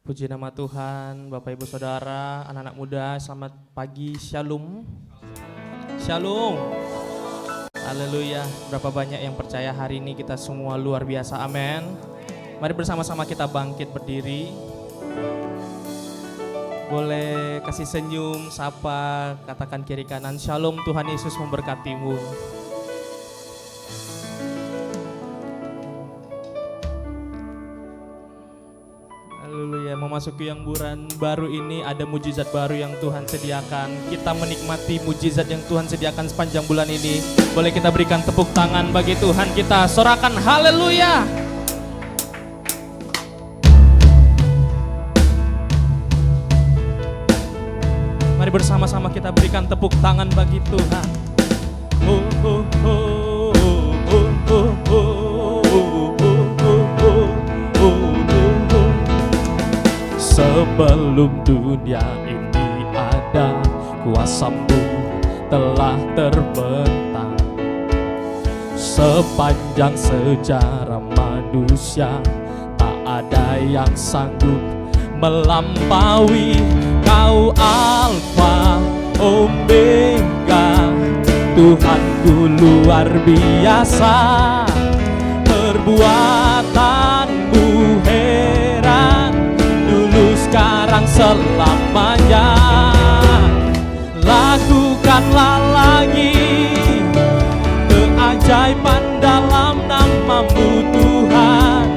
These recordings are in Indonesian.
Puji nama Tuhan, Bapak Ibu Saudara, anak-anak muda, selamat pagi, Shalom. Shalom. Haleluya. Berapa banyak yang percaya hari ini kita semua luar biasa, amin. Mari bersama-sama kita bangkit berdiri. Boleh kasih senyum, sapa, katakan kiri kanan, Shalom, Tuhan Yesus memberkatimu. Haleluya, memasuki yang bulan baru ini ada mujizat baru yang Tuhan sediakan. Kita menikmati mujizat yang Tuhan sediakan sepanjang bulan ini. Boleh kita berikan tepuk tangan bagi Tuhan kita, sorakan haleluya. Mari bersama-sama kita berikan tepuk tangan bagi Tuhan. Oh, oh, oh, oh, oh, oh, oh. Sebelum dunia ini ada, kuasa-Mu telah terbentang. Sepanjang sejarah manusia, tak ada yang sanggup melampaui Kau Alfa Omega. Tuhanku luar biasa, perbuatan-Mu heran, dulu sekarang selamanya. Lakukanlah lagi keajaiban dalam nama-Mu Tuhan.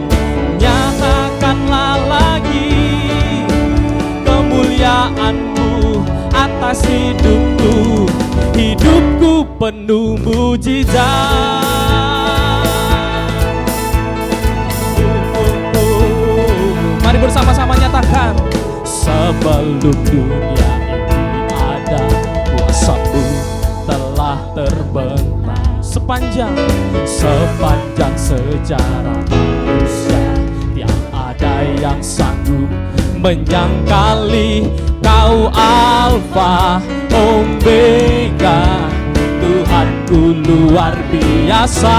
Nyatakanlah lagi kemuliaan-Mu atas hidupku. Hidupku penuh mujizat. Mari bersama-sama nyatakan. Sebelum dunia ini ada, kuasa-Mu telah terbentang. Sepanjang sejarah manusia, tiada ada yang sanggup menyangkali Kau Alfa Omega. Tuhanku luar biasa,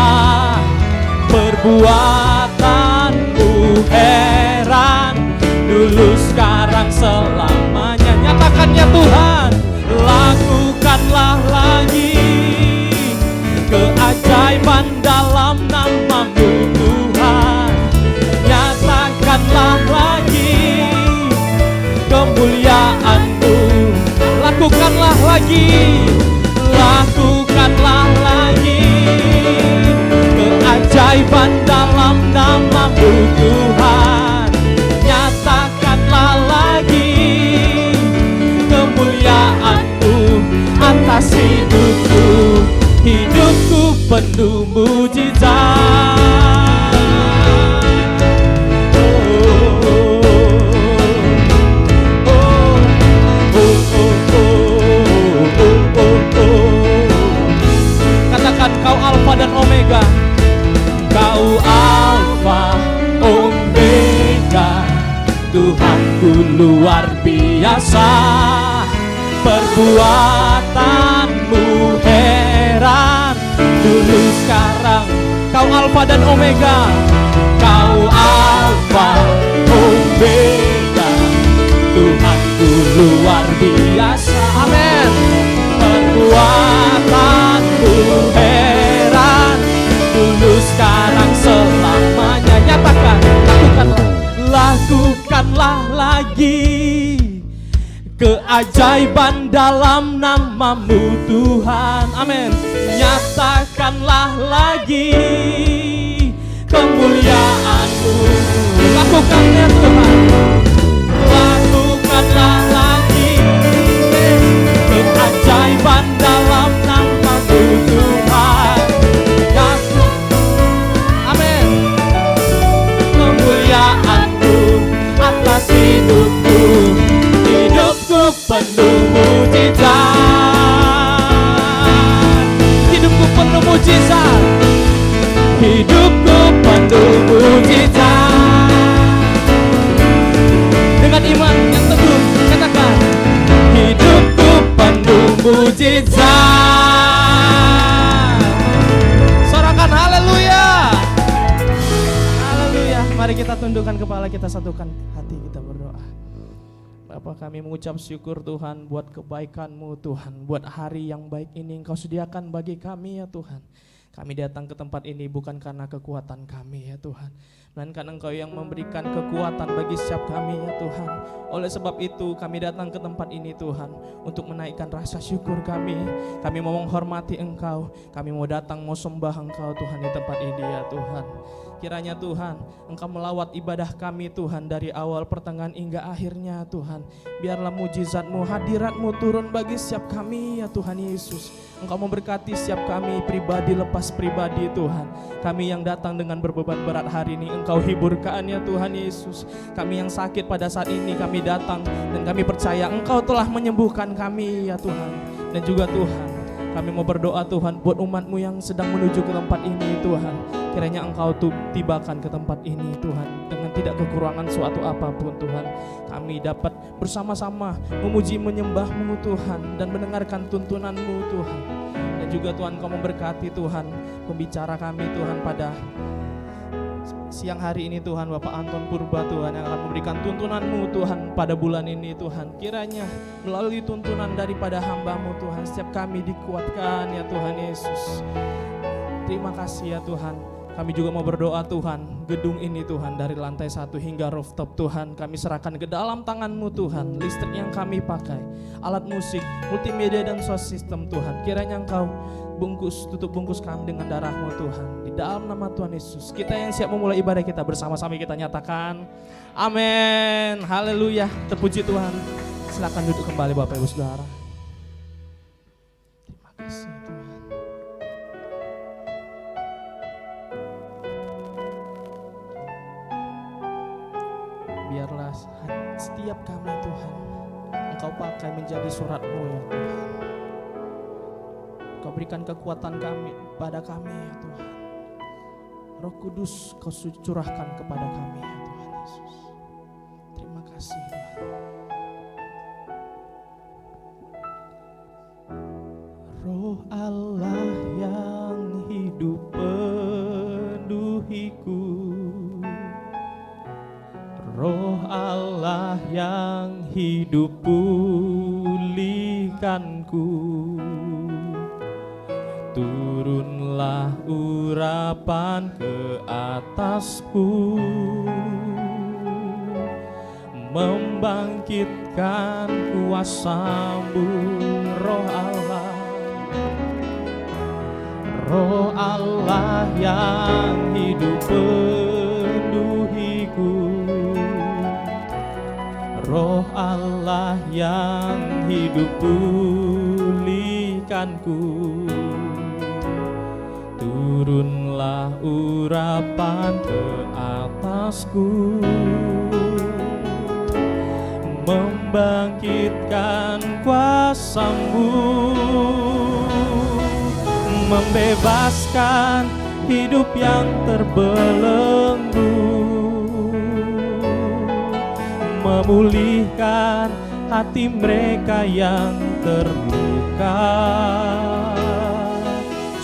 perbuatan-Mu heran, dulu sekarang selamanya. Nyatakannya Tuhan, lakukanlah lagi keajaiban dalam nama-Mu Tuhan. Nyatakanlah lagi kemuliaan-Mu. Lakukanlah lagi, lakukanlah lagi keajaiban dalam nama-Mu Tuhan. Nyatakanlah lagi kemuliaan-Mu atas hidupku. Hidupku penuh mujizat. Kau Alfa dan Omega, Kau Alfa Omega. Tuhanku luar biasa, perbuatan-Mu heran, dulu sekarang. Kau Alfa dan Omega, Kau Alfa Omega. Tuhanku luar biasa, amin. Perbuatan-Mu heran, dulu sekarang selamanya. Nyatakan, lakukanlah lagi keajaiban dalam nama-Mu Tuhan, amin. Nyatakanlah lagi kemuliaan-Mu. Lakukannya Tuhan, lakukanlah lagi keajaiban dalam nama-Mu Tuhan. Amin. Kemuliaan-Mu atas hidupku. Hidupku penuh mujizat. Hidupku penuh mujizat. Hidupku penuh mujizat. Dengan iman yang teguh katakan, hidupku penuh mujizat. Sorakan haleluya. Haleluya. Mari kita tundukkan kepala, kita satukan hati, kita berdoa. Bapa, kami mengucap syukur Tuhan buat kebaikan-Mu Tuhan, buat hari yang baik ini Engkau sediakan bagi kami ya Tuhan. Kami datang ke tempat ini bukan karena kekuatan kami ya Tuhan, melainkan Engkau yang memberikan kekuatan bagi setiap kami ya Tuhan. Oleh sebab itu kami datang ke tempat ini Tuhan, untuk menaikkan rasa syukur kami. Kami mau menghormati Engkau, kami mau datang mau sembah Engkau Tuhan di tempat ini ya Tuhan. Kiranya Tuhan, Engkau melawat ibadah kami Tuhan dari awal, pertengahan hingga akhirnya Tuhan. Biarlah mujizat-Mu, hadirat-Mu turun bagi setiap kami ya Tuhan Yesus. Engkau memberkati setiap kami pribadi lepas pribadi Tuhan. Kami yang datang dengan berbeban berat hari ini, Engkau hiburkan ya Tuhan Yesus. Kami yang sakit pada saat ini kami datang dan kami percaya Engkau telah menyembuhkan kami ya Tuhan. Dan juga Tuhan, kami mau berdoa Tuhan buat umat-Mu yang sedang menuju ke tempat ini Tuhan. Kiranya Engkau tibakan ke tempat ini Tuhan, dengan tidak kekurangan suatu apapun Tuhan. Kami dapat bersama-sama memuji menyembah-Mu Tuhan, dan mendengarkan tuntunan-Mu Tuhan. Dan juga Tuhan, Kau memberkati Tuhan pembicara kami Tuhan pada siang hari ini Tuhan, Bapak Anton Purba Tuhan, yang akan memberikan tuntunan-Mu Tuhan pada bulan ini Tuhan. Kiranya melalui tuntunan daripada hamba-Mu Tuhan, setiap kami dikuatkan ya Tuhan Yesus. Terima kasih ya Tuhan. Kami juga mau berdoa Tuhan, gedung ini Tuhan, dari lantai 1 hingga rooftop Tuhan, kami serahkan ke dalam tangan-Mu Tuhan. Listrik yang kami pakai, alat musik, multimedia dan sound system Tuhan, kiranya Engkau tutup bungkus kami dengan darah-Mu Tuhan. Di dalam nama Tuhan Yesus, kita yang siap memulai ibadah kita bersama-sama kita nyatakan amin. Haleluya, terpuji Tuhan. Silakan duduk kembali Bapak Ibu Saudara. Terima kasih Tuhan. Biarlah setiap kami Tuhan, Engkau pakai menjadi surat-Mu ya Tuhan. Kau berikan kekuatan kami pada kami ya Tuhan. Roh Kudus Kau curahkan kepada kami ya Tuhan Yesus. Terima kasih Tuhan. Roh Allah yang hidup penuhiku, Roh Allah yang hidup pulihkanku. Turunlah urapan ke atasku, membangkitkan kuasa-Mu, Roh Allah. Roh Allah yang hidup penuhiku, Roh Allah yang hidup pulihkanku. Turunlah urapan ke atasku, membangkitkan kuasa-Mu, membebaskan hidup yang terbelenggu, memulihkan hati mereka yang terluka,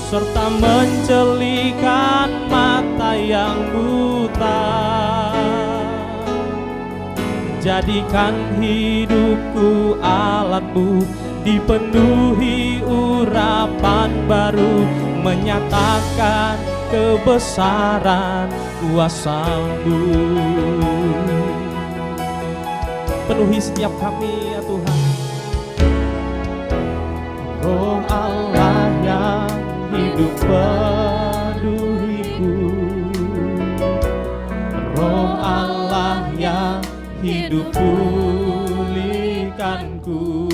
serta mencelikan mata yang buta. Jadikan hidupku alat-Mu, dipenuhi urapan baru, menyatakan kebesaran kuasa-Mu. Penuhi setiap kami ya Tuhan. Roh Allah yang hidup penuhiku, Roh Allah yang hidup pulihkanku.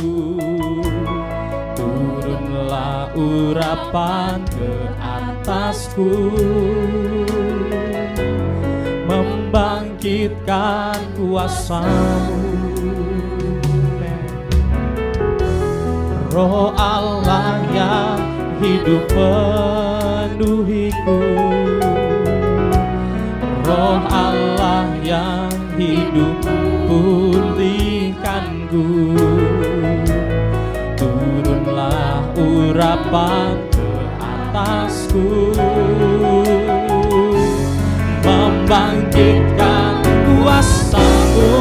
Turunlah urapan ke atasku, membangkitkan kuasa-Mu. Roh Allah yang hidup penuhiku, Roh Allah yang hidup pulihkanku. Turunlah urapan ke atasku, membangkitkan kuasa-Mu.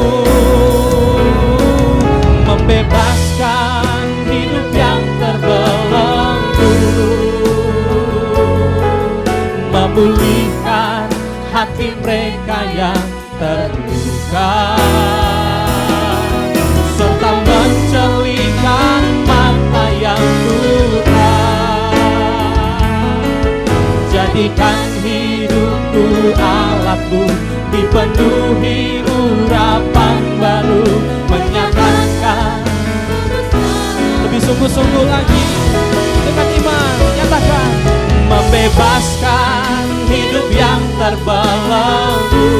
hati mereka yang terluka, serta mencelikan mata yang buta. Jadikan hidupku alatmu, dipenuhi urapan baru, menyatakan lebih sungguh-sungguh lagi dengan iman. Nyatakan membebaskan hidup yang terbelenggu,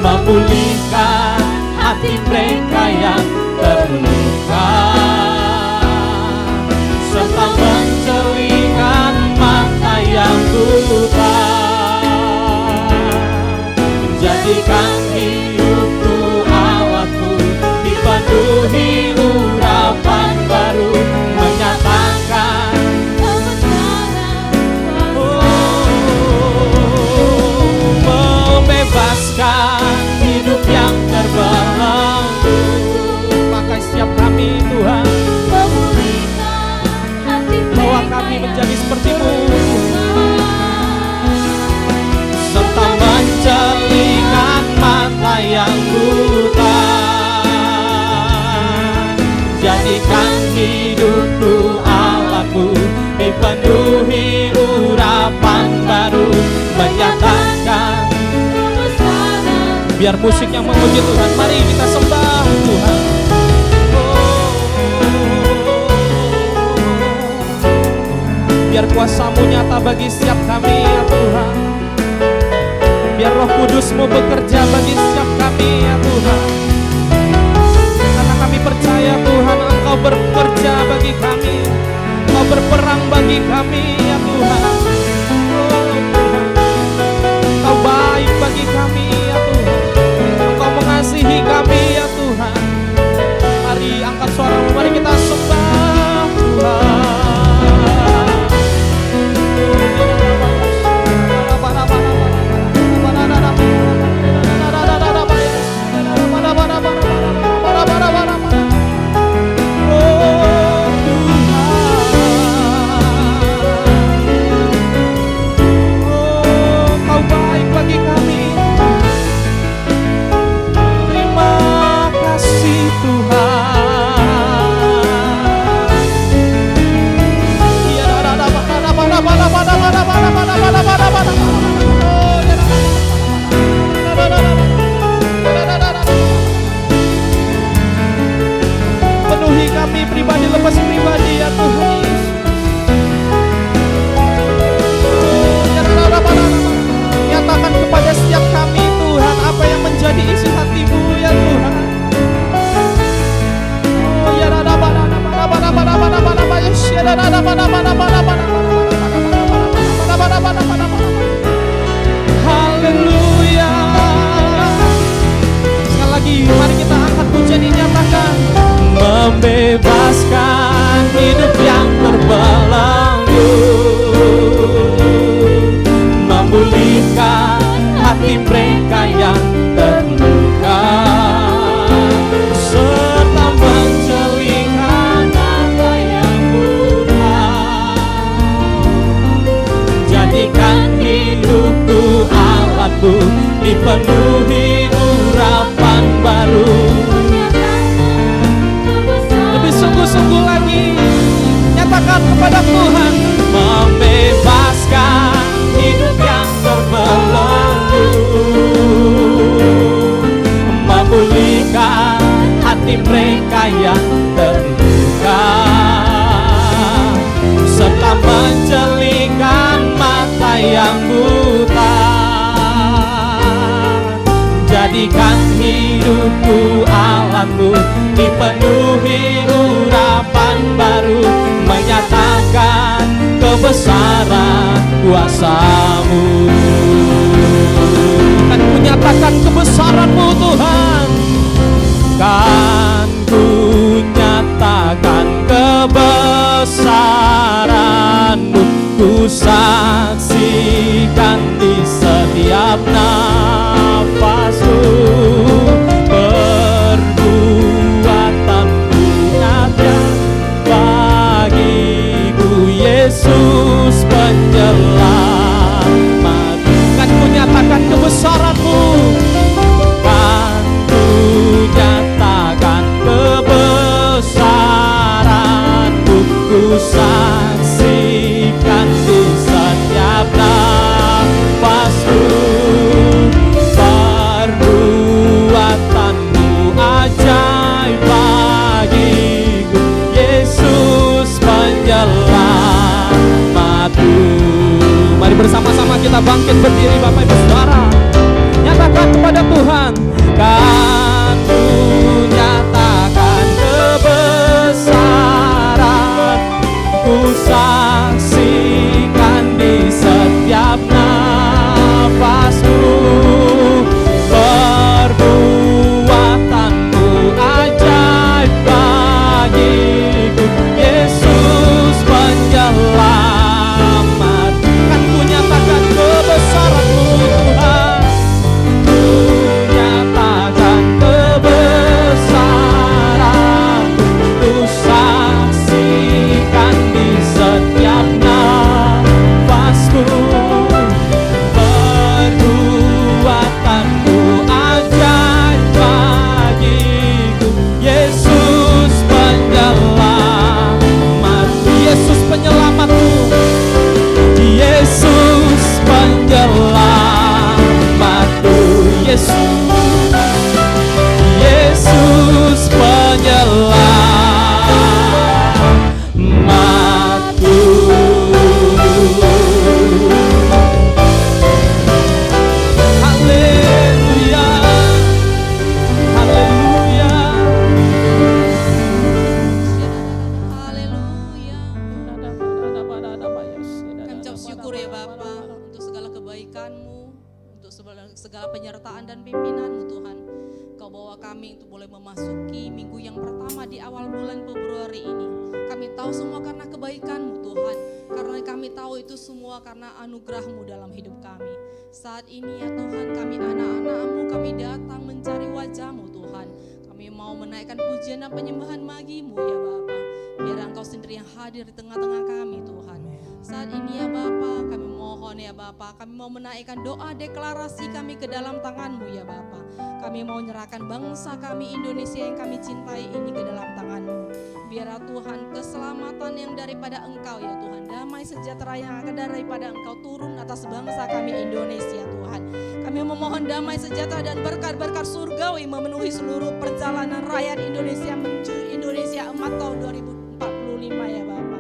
memulihkan hati mereka yang terluka, serta mencelikan mata yang buta. Menjadikan hidupku alatmu, dipenuhi urapan baru, menyatakan membebaskan hidup yang terbelenggu. Pakai setiap kami Tuhan, bawa kami menjadi seperti-Mu, serta mencelikan mata yang buta. Jadikan hidupku alatmu, dipenuhi urapan baru, menyatakan. Biar musik yang memuji Tuhan, mari kita sembah Tuhan. Biar kuasa-Mu nyata bagi setiap kami ya Tuhan. Biar Roh Kudus-Mu bekerja bagi setiap kami ya Tuhan. Karena kami percaya Tuhan, Engkau bekerja bagi kami, Engkau berperang bagi kami ya Tuhan. Engkau baik bagi kami ya Tuhan, Engkau mengasihi kami ya Tuhan. Mari angkat suara-Mu, mari kita sembah Tuhan. Penuhi kami pribadi lepas pribadi ya Tuhan Yesus. Nyatakan kepada setiap kami Tuhan apa yang menjadi isi hati-Mu ya Tuhan. Oh ya haleluya. Sekali lagi mari kita angkat pujian ini, nyatakan membebaskan hidup yang terbelenggu, memulihkan hati mereka yang terluka, serta mencelikan mata yang buta. Jadikan hidupku alatmu, dipenuhi urapan baru. Lebih sungguh-sungguh lagi nyatakan kepada Tuhan, membebaskan hidup yang terbelenggu, memulihkan hati mereka yang terluka, serta mencelikan mata yang buta. Jadikan hidupku alatmu, dipenuhi urapan baru, menyatakan kebesaran kuasa-Mu. Kan ku nyatakan kebesaran-Mu Tuhan, kan ku nyatakan kebesaran-Mu, ku saksikan di setiap nafasku. Perbuatanmu nyata bagiku, Yesus penyelamat. Bapak Ibu Saudara. Nyatakan kepada Tuhan, kan ku nyatakan kebesaran, ku saksikan di setiap nafasku, perbuatanmu ajaib bagiku, Yesus penyelamat. Kan ku nyatakan kebesaran-Mu Tuhan, ku nyatakan kebesaran, ku saksikan di setiap nafasku, perbuatanmu ajaib bagiku, Yesus penyelamatku, Yesus penyelamatku, Yesus penyelamatku, Yesus penyelamatku. Haleluya, haleluya. Haleluya. Kami ucap syukur ya Bapa untuk segala kebaikan-Mu, untuk segala penyertaan dan pimpinan-Mu Tuhan. Kau bawa kami untuk boleh memasuki minggu yang pertama di awal bulan Februari ini. Kami tahu semua karena kebaikan-Mu Tuhan. Karena kami tahu itu semua karena anugerah-Mu dalam hidup kami. Saat ini ya Tuhan, kami anak-anak-Mu, kami datang mencari wajah-Mu Tuhan. Kami mau menaikkan pujian dan penyembahan bagi-Mu ya Bapa. Biar Engkau sendiri yang hadir di tengah-tengah kami Tuhan. Saat ini ya Bapa, kami mohon ya Bapa, kami mau menaikkan doa deklarasi kami ke dalam tangan-Mu ya Bapa. Kami mau menyerahkan bangsa kami Indonesia yang kami cintai ini ke dalam tangan-Mu. Biarlah Tuhan keselamatan yang daripada Engkau ya Tuhan, damai sejahtera yang akan daripada Engkau turun atas bangsa kami Indonesia Tuhan. Kami memohon damai sejahtera dan berkat-berkat surgawi memenuhi seluruh perjalanan rakyat Indonesia menuju Indonesia Emas tahun 2045 ya Bapa.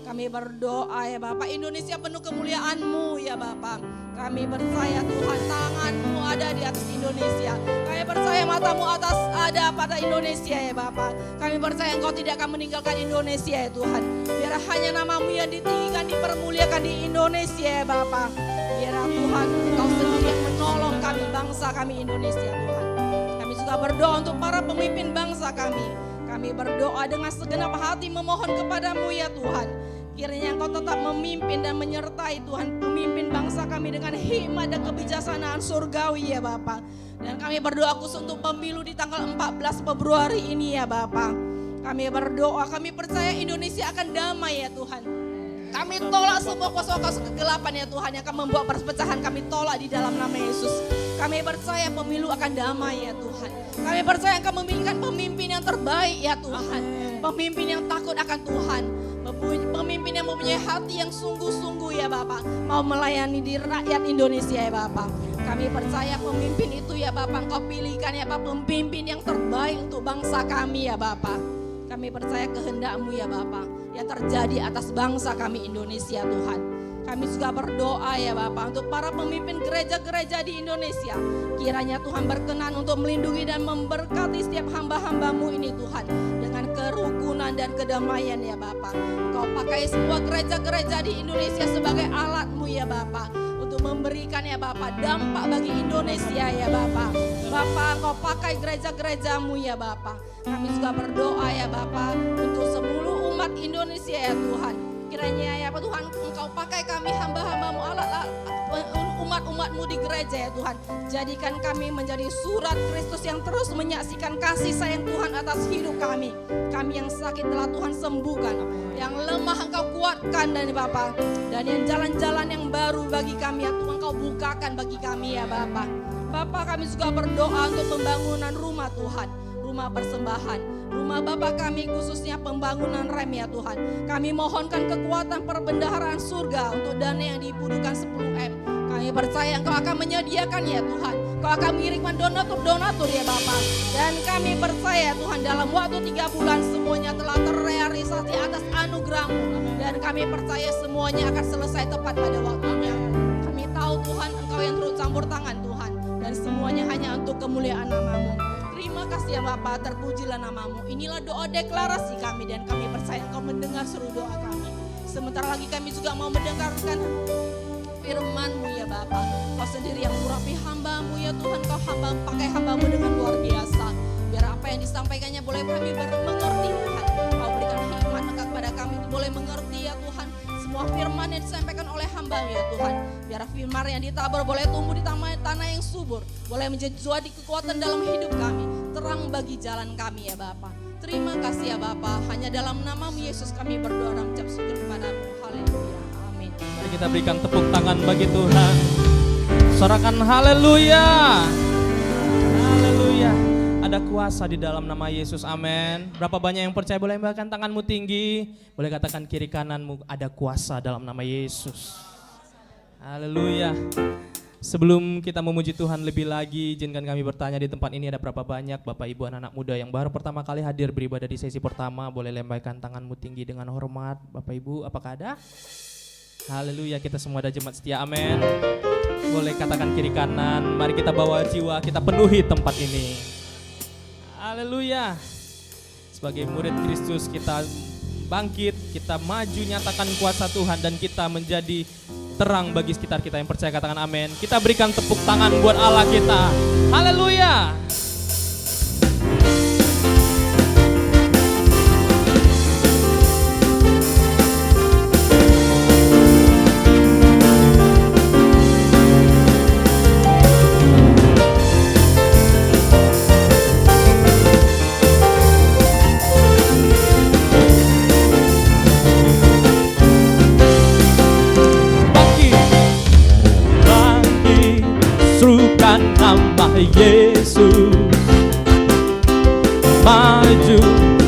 Kami berdoa ya Bapa, Indonesia penuh kemuliaan-Mu ya Bapa. Kami percaya Tuhan, tangan-Mu ada di atas Indonesia. Kami percaya mata-Mu ada pada Indonesia ya Bapa. Kami percaya Engkau tidak akan meninggalkan Indonesia ya Tuhan. Biar hanya nama-Mu yang ditinggikan, dipermuliakan di Indonesia ya Bapa. Biar Tuhan Engkau sendiri yang menolong kami, bangsa kami Indonesia Tuhan. Kami juga berdoa untuk para pemimpin bangsa kami. Kami berdoa dengan segenap hati memohon kepada-Mu ya Tuhan. Kiranya Engkau tetap memimpin dan menyertai Tuhan, pemimpin bangsa kami dengan hikmat dan kebijaksanaan surgawi ya Bapa. Dan kami berdoa khusus untuk pemilu di tanggal 14 Februari ini ya Bapa. Kami berdoa, kami percaya Indonesia akan damai ya Tuhan. Kami tolak semua kuasa-kuasa kegelapan ya Tuhan yang akan membuat perpecahan, kami tolak di dalam nama Yesus. Kami percaya pemilu akan damai ya Tuhan. Kami percaya Engkau memilihkan pemimpin yang terbaik ya Tuhan. Pemimpin yang takut akan Tuhan. Pemimpin yang mempunyai hati yang sungguh-sungguh ya Bapak, mau melayani di rakyat Indonesia ya Bapak. Kami percaya pemimpin itu ya Bapak, Engkau pilihkan ya Bapak, pemimpin yang terbaik untuk bangsa kami ya Bapak. Kami percaya kehendak-Mu ya Bapak yang terjadi atas bangsa kami Indonesia Tuhan. Kami juga berdoa ya Bapak untuk para pemimpin gereja-gereja di Indonesia. Kiranya Tuhan berkenan untuk melindungi dan memberkati setiap hamba-hamba-Mu ini Tuhan. Dengan kerukunan dan kedamaian ya Bapak. Engkau pakai semua gereja-gereja di Indonesia sebagai alat-Mu ya Bapak. Untuk memberikan ya Bapak dampak bagi Indonesia ya Bapak. Bapak Engkau pakai gereja-gereja-Mu ya Bapak. Kami juga berdoa ya Bapak untuk seluruh umat Indonesia ya Tuhan. Kiranya ya Tuhan Engkau pakai kami hamba-hamba-Mu, umat-umat-Mu di gereja ya Tuhan. Jadikan kami menjadi surat Kristus yang terus menyaksikan kasih sayang Tuhan atas hidup kami. Kami yang sakit telah Tuhan sembuhkan, yang lemah Engkau kuatkan dan Bapa. Dan yang jalan-jalan yang baru bagi kami ya Tuhan Engkau bukakan bagi kami ya Bapa. Bapa kami juga berdoa untuk pembangunan rumah Tuhan, rumah persembahan. Rumah Bapa kami khususnya pembangunan rem ya Tuhan. Kami mohonkan kekuatan perbendaharaan surga untuk dana yang dibutuhkan 10M. Kami percaya Engkau akan menyediakan ya Tuhan. Engkau akan mengirimkan donatur-donatur ya Bapa. Dan kami percaya Tuhan dalam waktu 3 bulan semuanya telah terrealisasi atas anugerah-Mu. Dan kami percaya semuanya akan selesai tepat pada waktunya. Kami tahu Engkau Tuhan, Engkau yang turut campur tangan Tuhan. Dan semuanya hanya untuk kemuliaan nama-Mu. Terima kasih ya Bapa, terpujilah nama-Mu. Inilah doa deklarasi kami dan kami percaya Engkau mendengar seluruh doa kami. Sementara lagi kami juga mau mendengarkan firman-Mu ya Bapa. Kau sendiri yang mengurapi hamba-Mu ya Tuhan. Kau pakai hamba-Mu dengan luar biasa. Biar apa yang disampaikannya boleh kami mengerti Tuhan. Kau berikan hikmat kepada kami untuk boleh mengerti ya Tuhan. Semua firman yang disampaikan oleh hamba ya Tuhan. Biar firman yang ditabur boleh tumbuh di tanah yang subur. Boleh menjadi suatu kekuatan dalam hidup kami. Terang bagi jalan kami ya Bapa. Terima kasih ya Bapa. Hanya dalam nama-Mu Yesus kami berdoa dan mengucap syukur kepada-Mu. Haleluya. Amin. Mari kita berikan tepuk tangan bagi Tuhan. Sorakan haleluya. Haleluya. Ada kuasa di dalam nama Yesus, amin. Berapa banyak yang percaya? Boleh lambaikan tanganmu tinggi. Boleh katakan kiri kananmu, ada kuasa dalam nama Yesus. Haleluya. Sebelum kita memuji Tuhan lebih lagi, izinkan kami bertanya di tempat ini ada berapa banyak Bapak Ibu anak-anak muda yang baru pertama kali hadir beribadah di sesi pertama. Boleh lambaikan tanganmu tinggi dengan hormat. Bapak Ibu, apakah ada? Haleluya, kita semua ada jemaat setia, amin. Boleh katakan kiri kanan, mari kita bawa jiwa, kita penuhi tempat ini. Haleluya. Sebagai murid Kristus kita bangkit, kita maju nyatakan kuasa Tuhan dan kita menjadi terang bagi sekitar kita yang percaya, katakan amin. Kita berikan tepuk tangan buat Allah kita. Haleluya. Nama Yesus, maju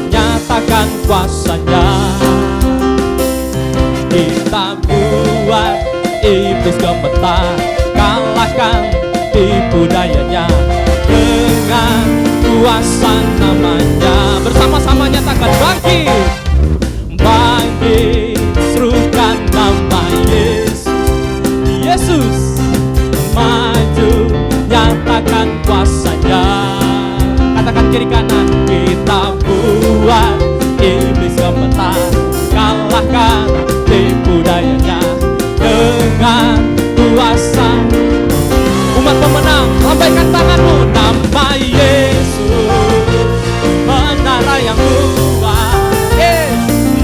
nyatakan kuasanya. Kita buat iblis gemetar, kalahkan tipu dayanya dengan kuasa namanya. Bersama-sama nyatakan bangkit, bangkit, serukan nama Yesus. Yesus maju nyatakan kuasanya. Katakan kiri kanan, kita buat iblis gemetar, kalahkan tipu dayanya dengan kuasa. Umat pemenang, lambaikan tanganmu. Nama Yesus, menara yang kuat.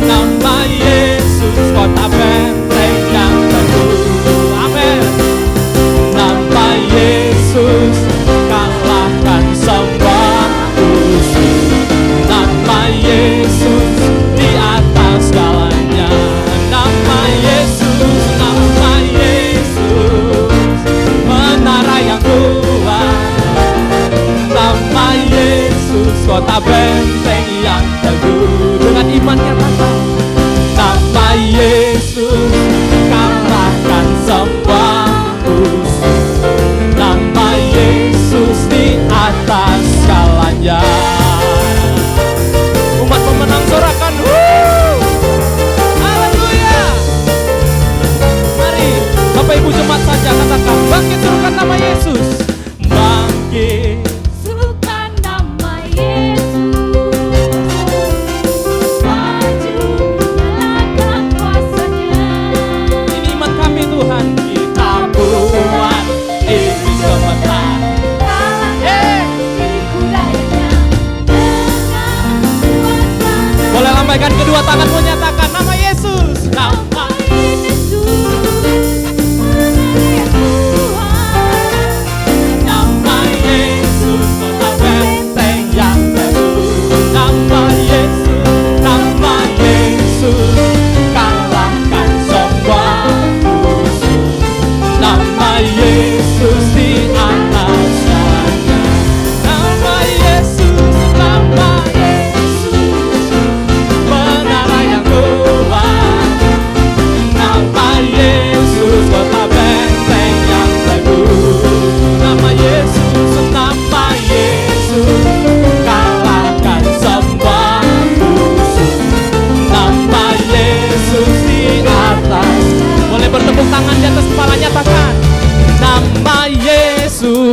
Nama Yesus, kota benteng yang teguh. Amin. Nama Yesus, kalahkan semua musuh. Nama Yesus, di atas segalanya. Nama Yesus, menara yang kuat. Nama Yesus, kota benteng yang teguh. Dengan iman nyatakan, nama Yesus, kalahkan semua musuh. Nama Yesus di atas segalanya. Umat pemenang sorakan, haleluya. Mari Bapak Ibu jemaat saja katakan, bangkit serukan nama Yesus. Bangkit serukan nama Yesus, maju nyalakan kuasanya. Ini iman kami Tuhan. Kita buat iblis gemetar, tipu dayanya dengan kuasa. boleh lambaikan kedua tanganmu, nyatakan nama Yesus. Nama Yesus, menara yang kuat. Nama Yesus, kota benteng yang teguh. Nama Yesus, kalahkan semua musuh. Nama Yesus di atas segalanya. Nama Yesus, menara yang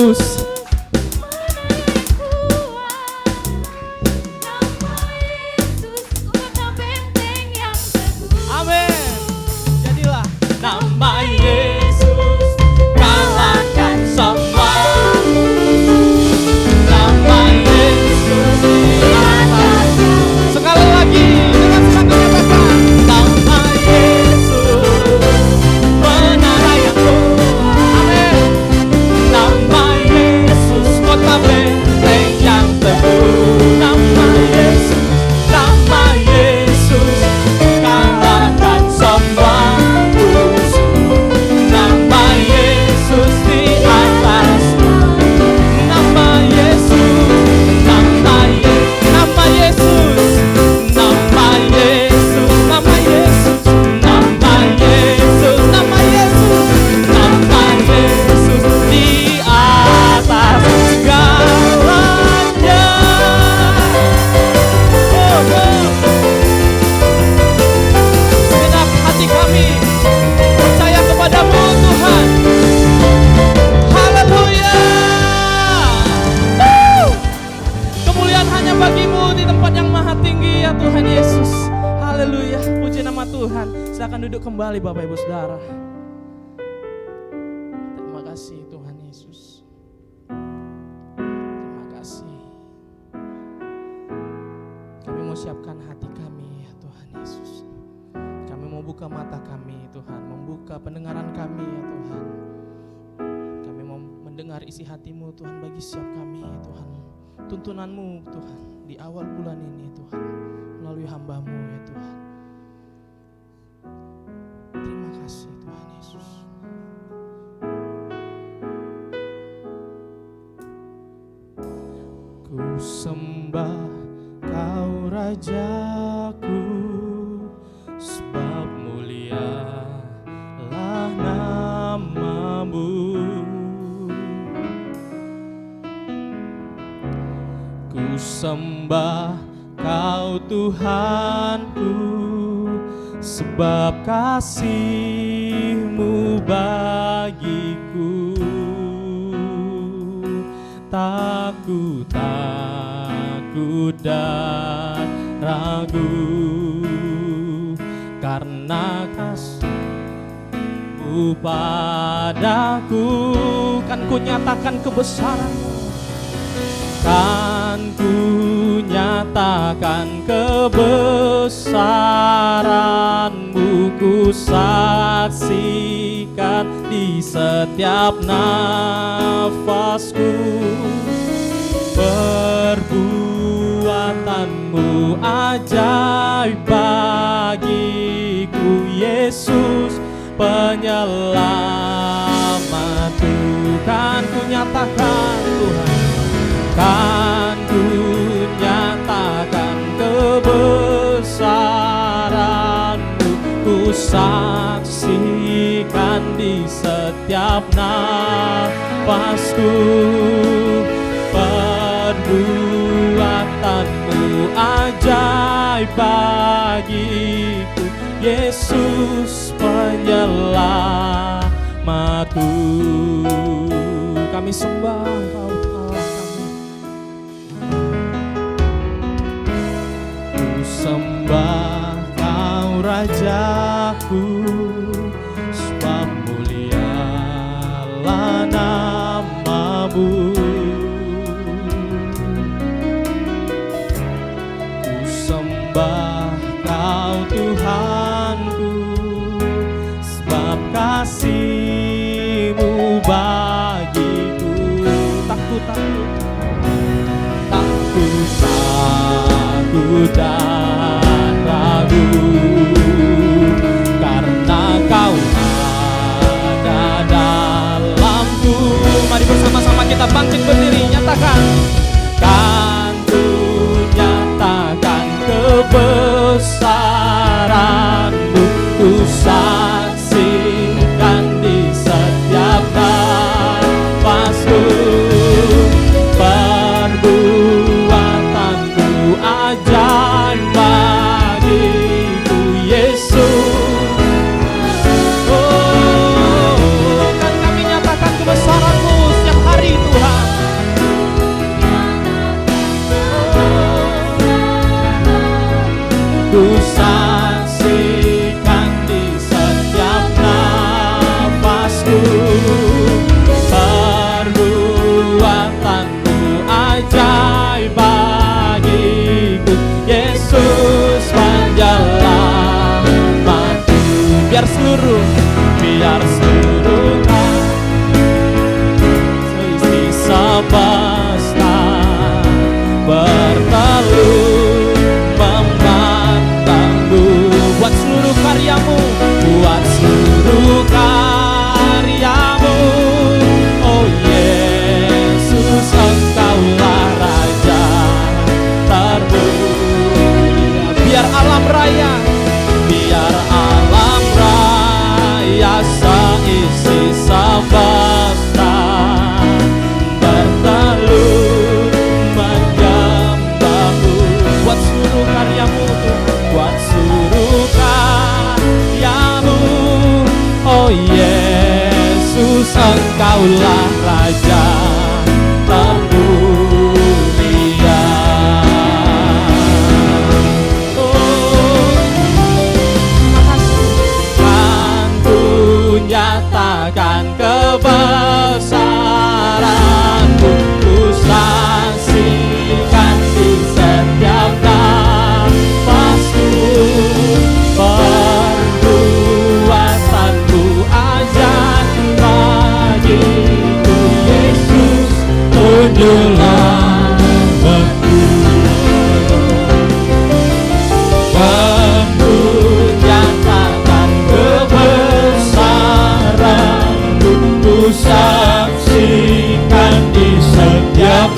Yesus. Amin. Jadilah nama Yesus kalahkan semua. Nama Yesus di atas. Sekali lagi dengan sangat katakan nama Yesus penayanganku. Amin. Nama Yesus kota benteng yang teguh. Nama Yesus, nama Yesus kalahkan semua musuh. Nama Yesus di atas. Nama Yesus, nama Yesus, nama Yesus, nama Yesus, nama Yesus, nama Yesus, nama Yesus, nama Yesus di atas segalanya. Segenap hati kami percaya kepadamu Tuhan. Haleluya. Kemuliaan hanya bagimu di tempat yang maha tinggi ya Tuhan Yesus. Haleluya. Puji nama Tuhan. Silakan duduk kembali Bapak Ibu Saudara. Terima kasih Tuhan Yesus. Terima kasih. Kami mau siapkan hati kami ya Tuhan Yesus. Kami mau buka mata kami Tuhan, membuka pendengaran kami ya Tuhan. Kami mau mendengar isi hatimu Tuhan bagi setiap kami ya Tuhan. Tuntunanmu Tuhan di awal bulan ini Tuhan, melalui hamba-Mu ya Tuhan. Terima kasih Tuhan Yesus. Ku sembah Kau Rajaku, sebab mulialah nama-Mu. Ku sembah Kau Tuhanku, sebab kasih-Mu bagiku. Tak ku takut dan ragu, karena kasih-Mu padaku. Kan ku nyatakan kebesaran-Mu, kan ku nyatakan kebesaran-Mu. Ku saksikan di setiap nafasku perbuatan-Mu ajaib bagiku. Yesus penyelamatku, kan ku nyatakan Tuhan, kan ku nyatakan kebesaran-Mu. Ku saksikan di setiap nafasku perbuatan-Mu ajaib bagiku. Yesus penyelamatku. Kami sembah Kau Allah kami. Ku sembah Kau Rajaku, sebab mulialah nama-Mu. Ku sembah Kau Tuhanku, sebab kasih-Mu bagiku. Tak ku takut, tak ku takut dan ragu, karena Kau ada dalamku. Mari bersama-sama kita bangkit berdiri, nyatakan, kan ku nyatakan kebesaran-Mu. Ku saksikan di setiap nafasku perbuatan-Mu ajaib bagiku. Yesus, oh, kan kami nyatakan kebesaran-Mu setiap hari Tuhan.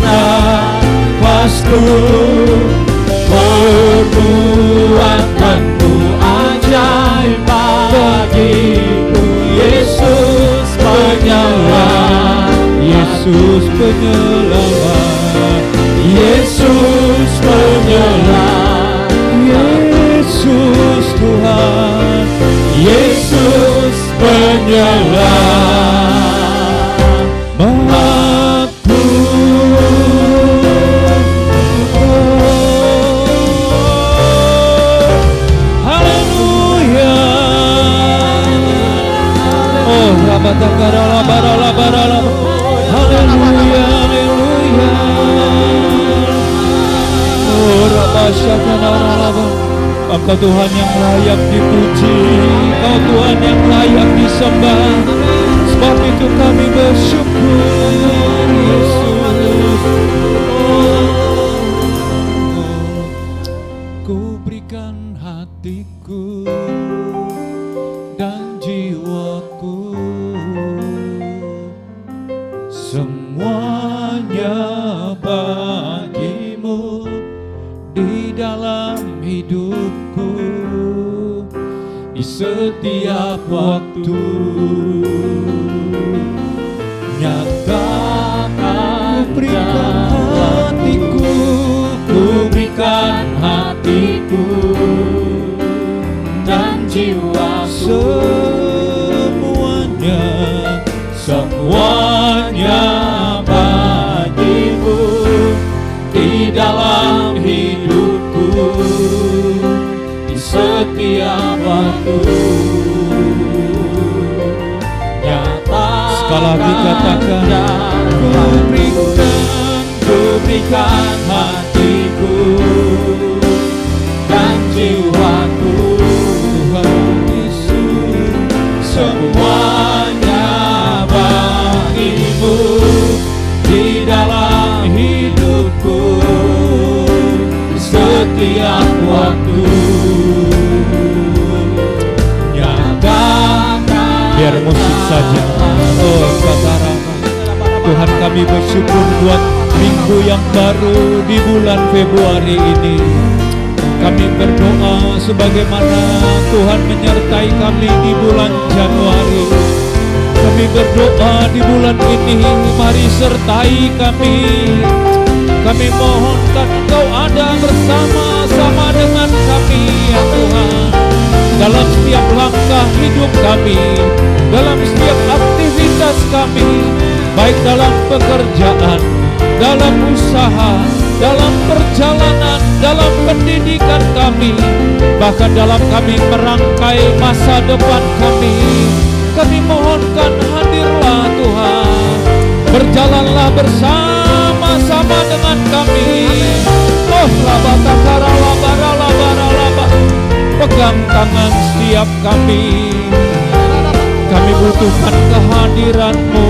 nafasku, perbuatanmu ajaib bagiku. Yesus penyelamat, Yesus penyelamat, Yesus penyelamat, Yesus Tuhan, Yesus penyelamat. Haleluya, haleluya. Engkau Tuhan yang layak dipuji, Engkau Tuhan yang layak disembah. Sebab itu kami bersyukur, Yesus. Ku berikan hatiku dan jiwaku, semuanya bagimu di dalam hidupku, di setiap waktu. Nyatakan ku berikan hatiku, ku berikan hatiku dan jiwa, semuanya, semuanya bagimu di dalam hidupku, di setiap waktu. Sekali lagi katakan, ku berikan hatiku dan jiwaku, Tuhan Yesus, semuanya bagimu di dalam hidupku, di setiap waktu. Biar musik saja. Oh Katarama, Tuhan kami bersyukur buat minggu yang baru di bulan Februari ini. Kami berdoa sebagaimana Tuhan menyertai kami di bulan Januari. Kami berdoa di bulan ini, mari sertai kami. Kami mohonkan Engkau ada bersama-sama dengan kami, ya Tuhan, dalam setiap langkah hidup kami, dalam setiap aktivitas kami, baik dalam pekerjaan, dalam usaha, dalam perjalanan, dalam pendidikan kami, bahkan dalam kami merangkai masa depan kami. Kami mohonkan hadirlah Tuhan, berjalanlah bersama-sama dengan kami. Oh labatakara labara, pegang tangan setiap kami. Kami butuhkan kehadiran-Mu,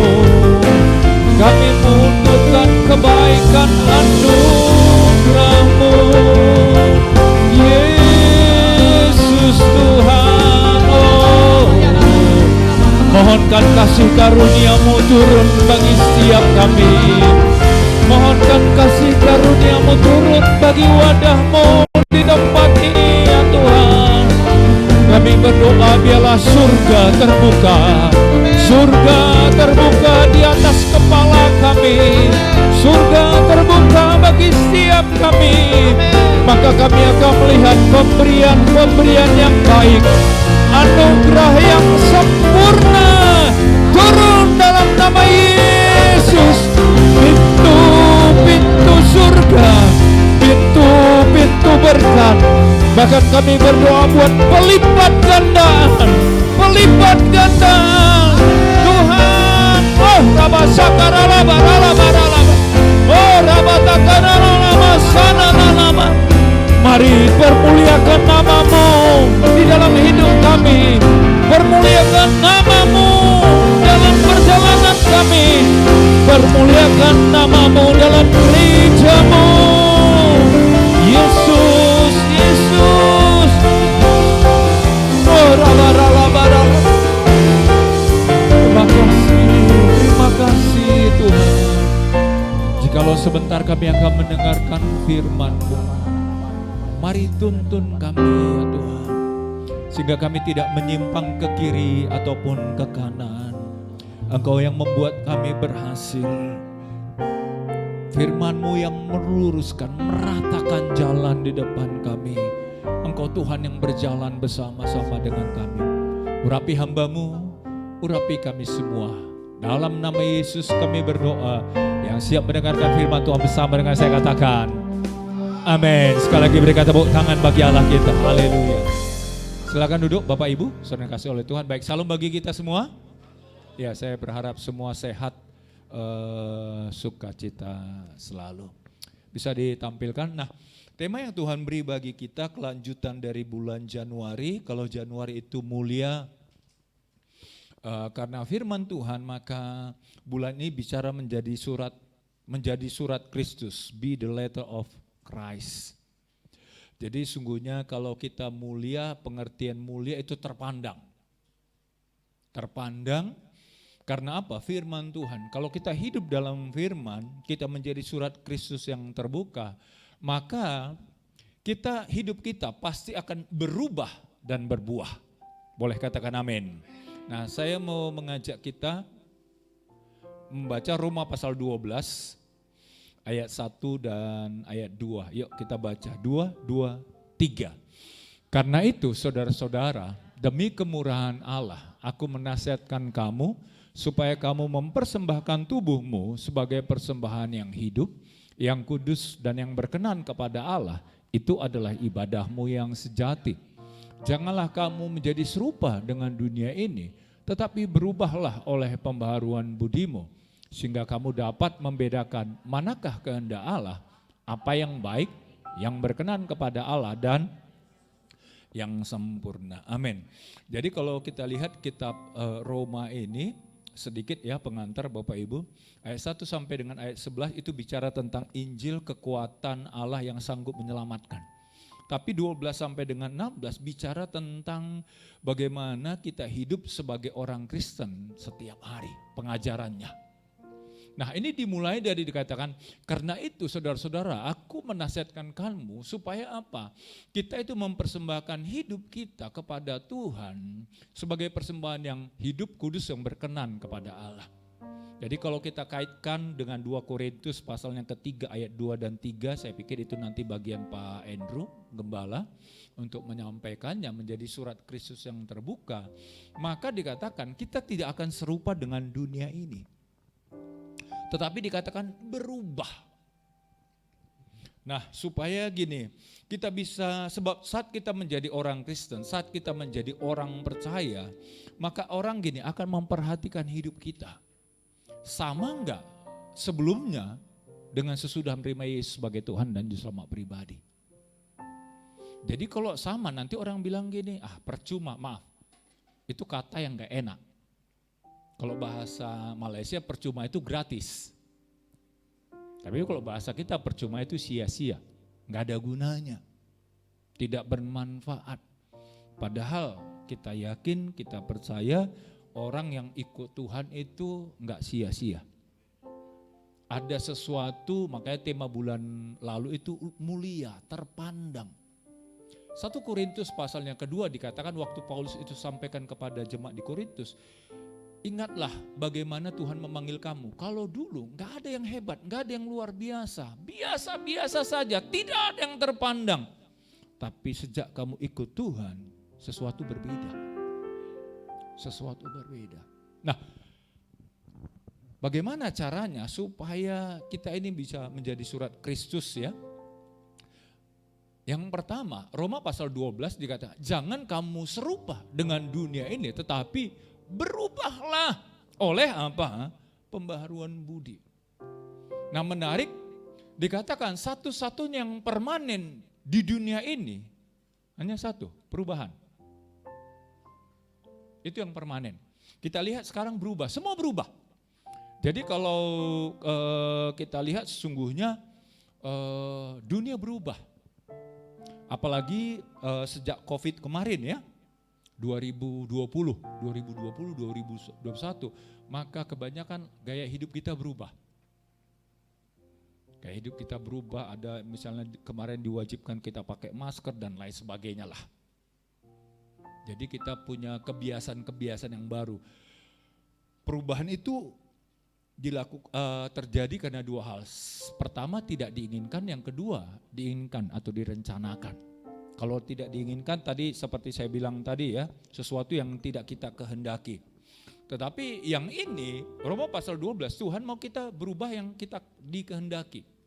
kami butuhkan kebaikan anugerah-Mu, Yesus Tuhan. Oh, mohonkan kasih karunia-Mu turun bagi setiap kami. Mohonkan kasih karunia-Mu turun bagi wadah-Mu di tempat ini, ya Tuhan. Kami berdoa biarlah surga terbuka, surga terbuka di atas kepala kami, surga terbuka bagi setiap kami. Maka kami akan melihat pemberian-pemberian yang baik, anugerah yang sempurna turun dalam nama Yesus. Pintu-pintu surga, pintu-pintu berkat. Bahkan kami berdoa buat pelipat gandaan, pelipat gandaan Tuhan. Oh rabasakara labaralaba, oh rabatakara lama sana lama. Mari permuliakan nama-Mu di dalam hidup kami, permuliakan nama-Mu dalam perjalanan kami, permuliakan nama-Mu dalam gereja-Mu, Yesus, Yesus. Oh rabaralaba, terima kasih Tuhan. Jika Kalau sebentar kami akan mendengarkan firman-Mu, mari tuntun kami ya Tuhan, sehingga kami tidak menyimpang ke kiri ataupun ke kanan. Engkau yang membuat kami berhasil. Firman-Mu yang meluruskan, meratakan jalan di depan kami. Engkau Tuhan yang berjalan bersama-sama dengan kami. Urapi hamba-Mu, urapi kami semua. Dalam nama Yesus kami berdoa. Yang siap mendengarkan firman Tuhan bersama dengan saya katakan amin. Sekali lagi berikan tepuk tangan bagi Allah kita. Haleluya. Silakan duduk Bapak Ibu, saudara kasih oleh Tuhan. Baik, salam bagi kita semua. Ya, saya berharap semua sehat, sukacita selalu. Bisa ditampilkan. Nah, tema yang Tuhan beri bagi kita kelanjutan dari bulan Januari. Kalau Januari itu mulia, karena firman Tuhan, maka bulan ini bicara menjadi surat Kristus, be the letter of Christ. Jadi sungguhnya kalau kita mulia, pengertian mulia itu terpandang. Terpandang karena apa? Firman Tuhan. Kalau kita hidup dalam firman, kita menjadi surat Kristus yang terbuka, maka hidup kita pasti akan berubah dan berbuah. Boleh katakan amin. Nah, saya mau mengajak kita membaca Roma pasal 12 ayat 1 dan ayat 2. Yuk kita baca 2, 2, 3. Karena itu saudara-saudara, demi kemurahan Allah, aku menasihatkan kamu supaya kamu mempersembahkan tubuhmu sebagai persembahan yang hidup, yang kudus dan yang berkenan kepada Allah. Itu adalah ibadahmu yang sejati. Janganlah kamu menjadi serupa dengan dunia ini, tetapi berubahlah oleh pembaharuan budimu, sehingga kamu dapat membedakan manakah kehendak Allah, apa yang baik, yang berkenan kepada Allah, dan yang sempurna. Amin. Jadi kalau kita lihat kitab Roma ini, sedikit ya pengantar Bapak Ibu, ayat 1 sampai dengan ayat 11 itu bicara tentang Injil kekuatan Allah yang sanggup menyelamatkan. Tapi 12 sampai dengan 16 bicara tentang bagaimana kita hidup sebagai orang Kristen setiap hari, pengajarannya. Nah, ini dimulai dari dikatakan, karena itu saudara-saudara, aku menasihatkan kamu supaya apa? Kita itu mempersembahkan hidup kita kepada Tuhan sebagai persembahan yang hidup, kudus, yang berkenan kepada Allah. Jadi kalau kita kaitkan dengan 2 Korintus pasal yang ketiga ayat 2 dan 3, saya pikir itu nanti bagian Pak Andrew, Gembala, untuk menyampaikannya menjadi surat Kristus yang terbuka. Maka dikatakan kita tidak akan serupa dengan dunia ini. Tetapi dikatakan berubah. Nah, supaya gini, kita bisa, sebab saat kita menjadi orang Kristen, saat kita menjadi orang percaya, maka orang gini akan memperhatikan hidup kita. Sama enggak sebelumnya dengan sesudah menerima Yesus sebagai Tuhan dan Juru Selamat pribadi. Jadi kalau sama nanti orang bilang gini, percuma, maaf, itu kata yang enggak enak. Kalau bahasa Malaysia percuma itu gratis. Tapi kalau bahasa kita percuma itu sia-sia, enggak ada gunanya, tidak bermanfaat. Padahal kita yakin, kita percaya, orang yang ikut Tuhan itu enggak sia-sia. Ada sesuatu, makanya tema bulan lalu itu mulia, terpandang. 1 Korintus pasal yang kedua dikatakan waktu Paulus itu sampaikan kepada jemaat di Korintus, ingatlah bagaimana Tuhan memanggil kamu. Kalau dulu enggak ada yang hebat, enggak ada yang luar biasa, biasa-biasa saja, tidak ada yang terpandang. Tapi sejak kamu ikut Tuhan, sesuatu berbeda. Sesuatu berbeda. Nah, bagaimana caranya supaya kita ini bisa menjadi surat Kristus ya? Yang pertama, Roma pasal 12 dikatakan, jangan kamu serupa dengan dunia ini, tetapi berubahlah oleh apa? Pembaharuan budi. Nah, menarik, dikatakan satu-satunya yang permanen di dunia ini hanya satu, perubahan. Itu yang permanen. Kita lihat sekarang berubah, semua berubah. Jadi kalau kita lihat sesungguhnya dunia berubah. Apalagi sejak COVID kemarin ya, 2020, 2021, maka kebanyakan gaya hidup kita berubah. Kayak hidup kita berubah, ada misalnya kemarin diwajibkan kita pakai masker dan lain sebagainya lah. Jadi kita punya kebiasaan-kebiasaan yang baru. Perubahan itu terjadi karena dua hal. Pertama tidak diinginkan, yang kedua diinginkan atau direncanakan. Kalau tidak diinginkan tadi seperti saya bilang tadi ya, sesuatu yang tidak kita kehendaki. Tetapi yang ini Roma pasal 12, Tuhan mau kita berubah yang kita dikehendaki.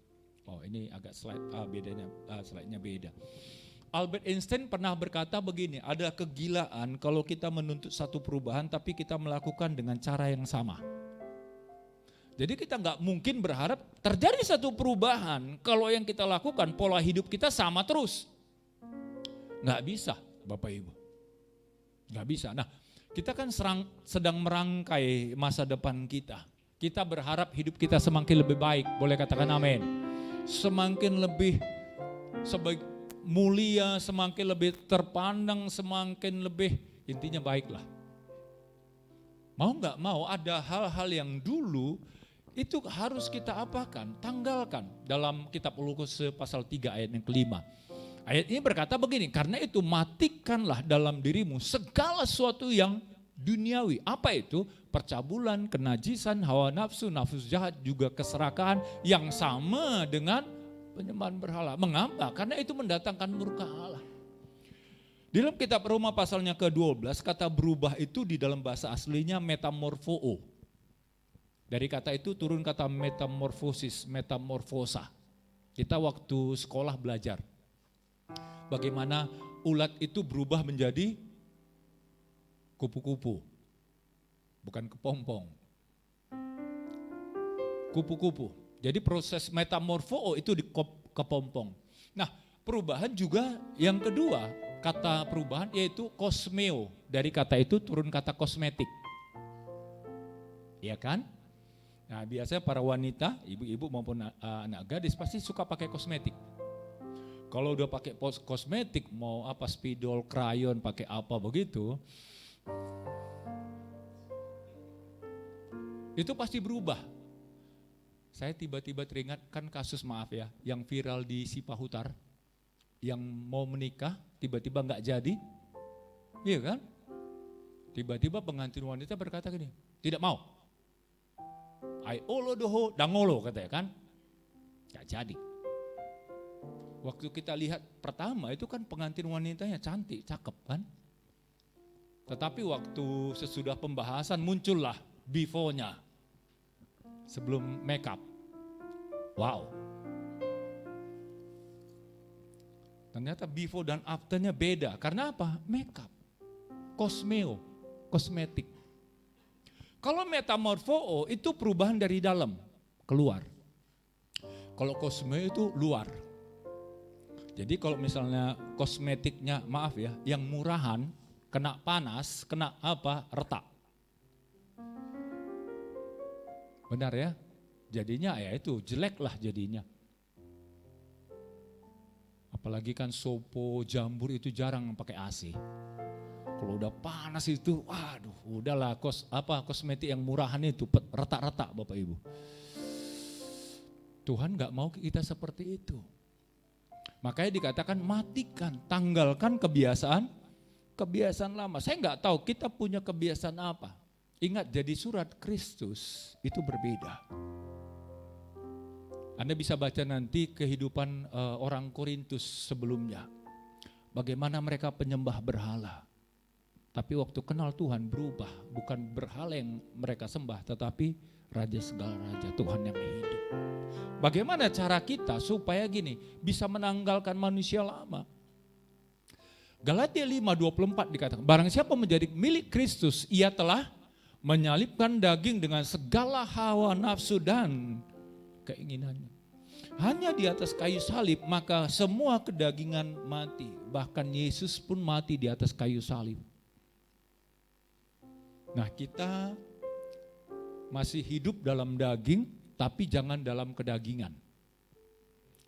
Oh ini agak slide-nya beda. Albert Einstein pernah berkata begini, ada kegilaan kalau kita menuntut satu perubahan tapi kita melakukan dengan cara yang sama. Jadi kita nggak mungkin berharap terjadi satu perubahan kalau yang kita lakukan pola hidup kita sama terus. Nggak bisa Bapak Ibu. Nggak bisa. Nah kita kan sedang merangkai masa depan kita. Kita berharap hidup kita semakin lebih baik, boleh katakan amin. Semakin lebih mulia, semakin lebih terpandang, semakin lebih intinya baiklah. Mau nggak mau ada hal-hal yang dulu itu harus kita apakan, tanggalkan. Dalam kitab Kolose pasal 3 ayat yang kelima. Ayat ini berkata begini, karena itu matikanlah dalam dirimu segala sesuatu yang duniawi. Apa itu? Percabulan, kenajisan, hawa nafsu, nafsu jahat, juga keserakahan yang sama dengan penyembahan berhala. Mengapa? Karena itu mendatangkan murka Allah. Di dalam kitab Roma pasalnya ke-12, kata berubah itu di dalam bahasa aslinya metamorfoo. Dari kata itu turun kata metamorfosis, metamorfosa. Kita waktu sekolah belajar bagaimana ulat itu berubah menjadi kupu-kupu, bukan kepompong. Kupu-kupu. Jadi proses metamorfoo itu di kepompong. Nah perubahan juga yang kedua, kata perubahan yaitu kosmeo. Dari kata itu turun kata kosmetik. Iya kan? Nah biasanya para wanita, ibu-ibu maupun anak gadis pasti suka pakai kosmetik. Kalau udah pakai kosmetik, mau apa spidol, krayon, pakai apa begitu, itu pasti berubah. Saya tiba-tiba teringatkan kasus maaf ya, yang viral di Sipahutar, yang mau menikah tiba-tiba nggak jadi, iya kan? Tiba-tiba pengantin wanita berkata gini, tidak mau. Ai olo doho dangolo katanya kan, nggak jadi. Waktu kita lihat pertama itu kan pengantin wanitanya cantik, cakep kan. Tetapi waktu sesudah pembahasan muncullah before-nya sebelum make up. Wow. Ternyata before dan after-nya beda. Karena apa? Make up. Kosmeo, kosmetik. Kalau metamorfoo itu perubahan dari dalam, keluar. Kalau kosmeo itu luar. Jadi kalau misalnya kosmetiknya, maaf ya, yang murahan, kena panas, kena apa, retak. Benar ya? Jadinya ya itu, jelek lah jadinya. Apalagi kan sopo, jambur itu jarang pakai AC. Kalau udah panas itu, waduh, udahlah kosmetik yang murahan itu, retak-retak Bapak Ibu. Tuhan gak mau kita seperti itu. Makanya dikatakan matikan, tanggalkan kebiasaan lama. Saya nggak tahu kita punya kebiasaan apa. Ingat jadi surat Kristus itu berbeda. Anda bisa baca nanti kehidupan orang Korintus sebelumnya. Bagaimana mereka penyembah berhala. Tapi waktu kenal Tuhan berubah. Bukan berhala yang mereka sembah, tetapi Raja segala raja, Tuhan yang hidup. Bagaimana cara kita supaya gini, bisa menanggalkan manusia lama? Galatia 5:24 dikatakan, barang siapa menjadi milik Kristus, ia telah menyalibkan daging dengan segala hawa nafsu dan keinginannya. Hanya di atas kayu salib, maka semua kedagingan mati. Bahkan Yesus pun mati di atas kayu salib. Nah kita masih hidup dalam daging, tapi jangan dalam kedagingan.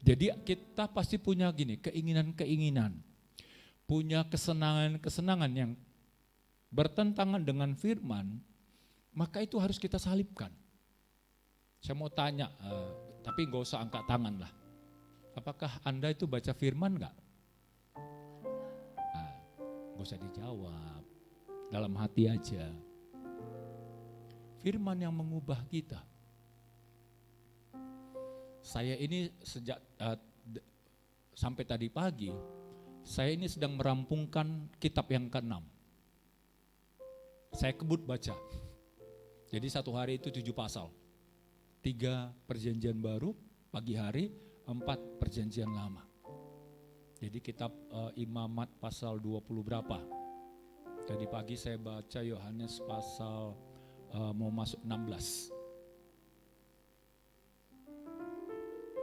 Jadi kita pasti punya gini, keinginan-keinginan. Punya kesenangan-kesenangan yang bertentangan dengan firman, maka itu harus kita salibkan. Saya mau tanya, Tapi gak usah angkat tangan lah. Apakah Anda itu baca firman gak? Nah, gak usah dijawab. Dalam hati aja. Firman yang mengubah kita. Saya ini sejak sampai tadi pagi, saya ini sedang merampungkan kitab yang ke-6. Saya kebut baca. Jadi satu hari itu 7 pasal. 3 perjanjian baru pagi hari, 4 perjanjian lama. Jadi kitab Imamat pasal 20 berapa? Tadi pagi saya baca Yohanes pasal mau masuk 16.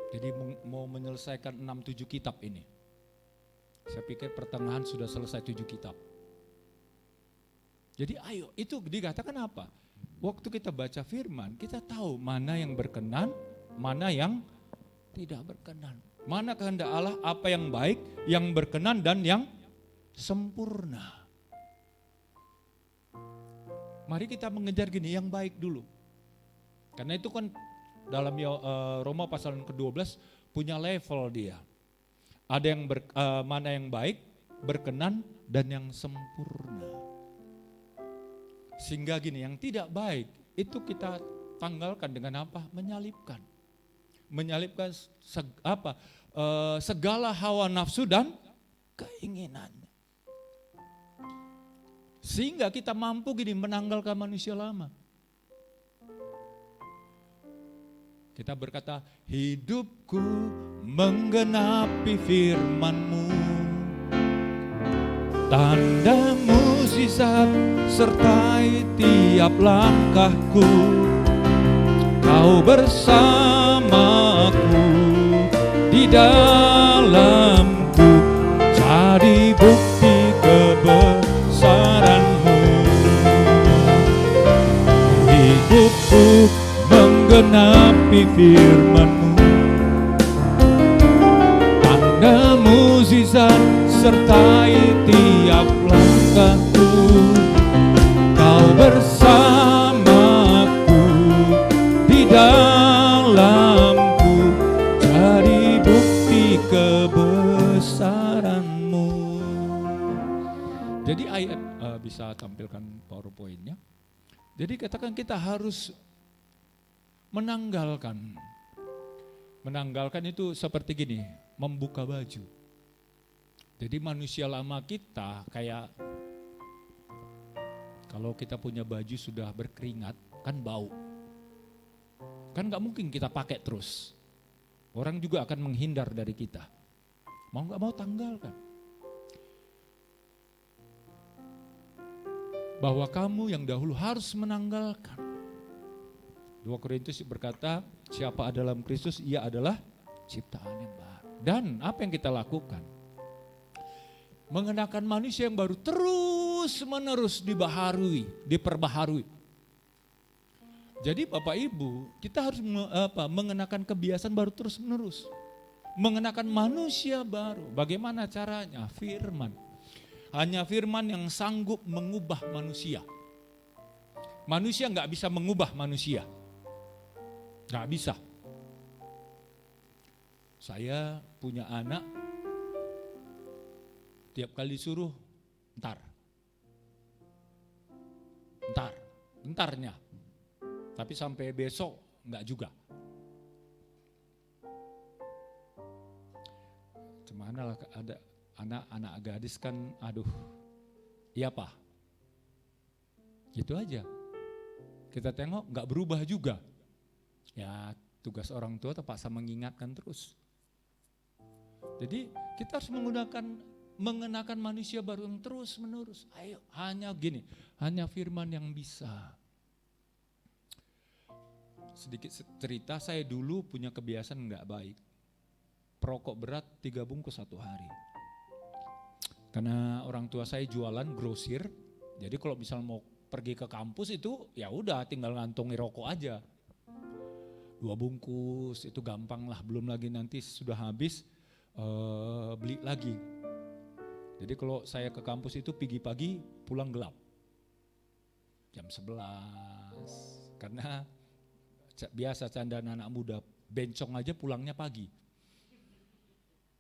Jadi mau menyelesaikan 6-7 kitab ini. Saya pikir pertengahan sudah selesai 7 kitab. Jadi ayo, itu dikatakan apa? Waktu kita baca firman, kita tahu mana yang berkenan, mana yang tidak berkenan. Mana kehendak Allah, apa yang baik, yang berkenan dan yang sempurna. Mari kita mengejar gini, yang baik dulu. Karena itu kan dalam Roma pasal ke-12 punya level dia. Ada yang mana yang baik, berkenan dan yang sempurna. Sehingga gini, yang tidak baik itu kita tanggalkan dengan apa? Menyalipkan. Menyalipkan segala hawa nafsu dan keinginan. Sehingga kita mampu gini menanggalkan manusia lama. Kita berkata, hidupku menggenapi firman-Mu, tanda mukjizat sertai tiap langkahku. Kau bersamaku di dalamku, jadi bukti kebesaran-Mu. Hidupku menggenapi firman-Mu, tanda mukjizat sertai tiap langkahku. Kau bersamaku di dalamku, jadi bukti kebesaran-Mu. Jadi ayat bisa tampilkan PowerPoint-nya. Jadi katakan kita harus menanggalkan. Menanggalkan itu seperti gini, membuka baju. Jadi manusia lama kita kayak kalau kita punya baju sudah berkeringat kan bau. Kan gak mungkin kita pakai terus. Orang juga akan menghindar dari kita. Mau gak mau tanggalkan. Bahwa kamu yang dahulu harus menanggalkan. 2 Korintus berkata, siapa ada dalam Kristus, ia adalah ciptaan yang baru. Dan apa yang kita lakukan? Mengenakan manusia yang baru terus menerus diperbaharui. Jadi Bapak Ibu, kita harus mengenakan kebiasaan baru terus menerus. Mengenakan manusia baru. Bagaimana caranya? Firman. Hanya firman yang sanggup mengubah manusia. Manusia nggak bisa mengubah manusia. Nggak bisa. Saya punya anak, tiap kali suruh, entarnya. Tapi sampai besok enggak juga. Cemana lah ada anak-anak gadis kan, aduh, iya Pak. Gitu aja. Kita tengok enggak berubah juga. Ya tugas orang tua terpaksa mengingatkan terus. Jadi kita harus mengenakan manusia baru yang terus menerus. Ayo, hanya gini, hanya firman yang bisa. Sedikit cerita, saya dulu punya kebiasaan enggak baik. Perokok berat 3 bungkus 1 hari. Karena orang tua saya jualan grosir, jadi kalau misal mau pergi ke kampus itu ya udah tinggal ngantongi rokok aja. 2 bungkus itu gampang lah, belum lagi nanti sudah habis beli lagi. Jadi kalau saya ke kampus itu pagi-pagi pulang gelap. Jam 11. Karena biasa candaan anak muda bencong aja pulangnya pagi.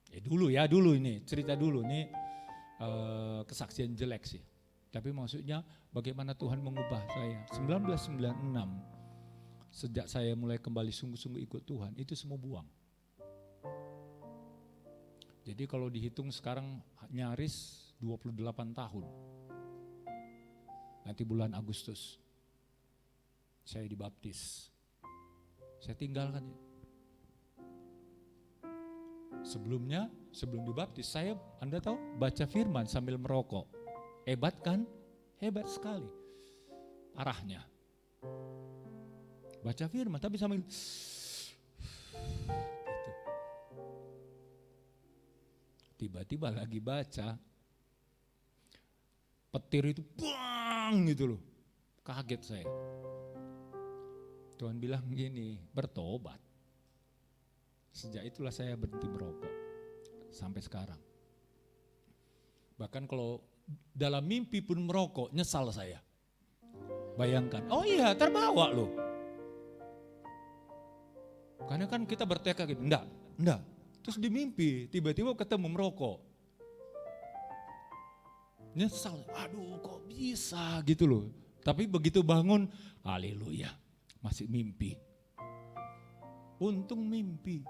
Dulu ini, cerita dulu, ini kesaksian jelek sih. Tapi maksudnya bagaimana Tuhan mengubah saya. 1996, sejak saya mulai kembali sungguh-sungguh ikut Tuhan, itu semua buang. Jadi kalau dihitung sekarang nyaris 28 tahun. Nanti bulan Agustus saya dibaptis. Saya tinggalkan. Sebelumnya, sebelum dibaptis, Anda tahu, baca firman sambil merokok. Hebat kan? Hebat sekali. Parahnya. Baca firman tapi sambil gitu. Tiba-tiba lagi baca, petir itu bang gitu loh. Kaget saya. Tuhan bilang gini, bertobat. Sejak itulah saya berhenti merokok. Sampai sekarang. Bahkan kalau dalam mimpi pun merokok, nyesal saya. Bayangkan, oh iya terbawa loh. Karena kan kita bertekad gitu, enggak. Terus di mimpi tiba-tiba ketemu merokok. Nyesal, aduh kok bisa gitu loh. Tapi begitu bangun, haleluya, masih mimpi. Untung mimpi.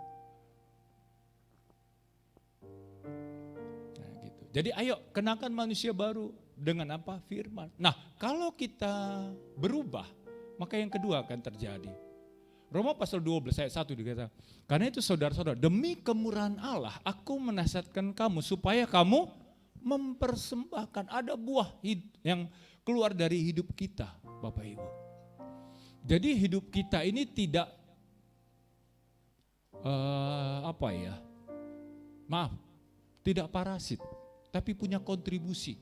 Nah gitu. Jadi ayo kenakan manusia baru dengan apa? Firman. Nah kalau kita berubah, maka yang kedua akan terjadi. Roma pasal 12 ayat 1 dikatakan, karena itu saudara-saudara, demi kemurahan Allah, aku menasihatkan kamu supaya kamu mempersembahkan, ada buah yang keluar dari hidup kita, Bapak Ibu. Jadi hidup kita ini tidak, tidak parasit, tapi punya kontribusi.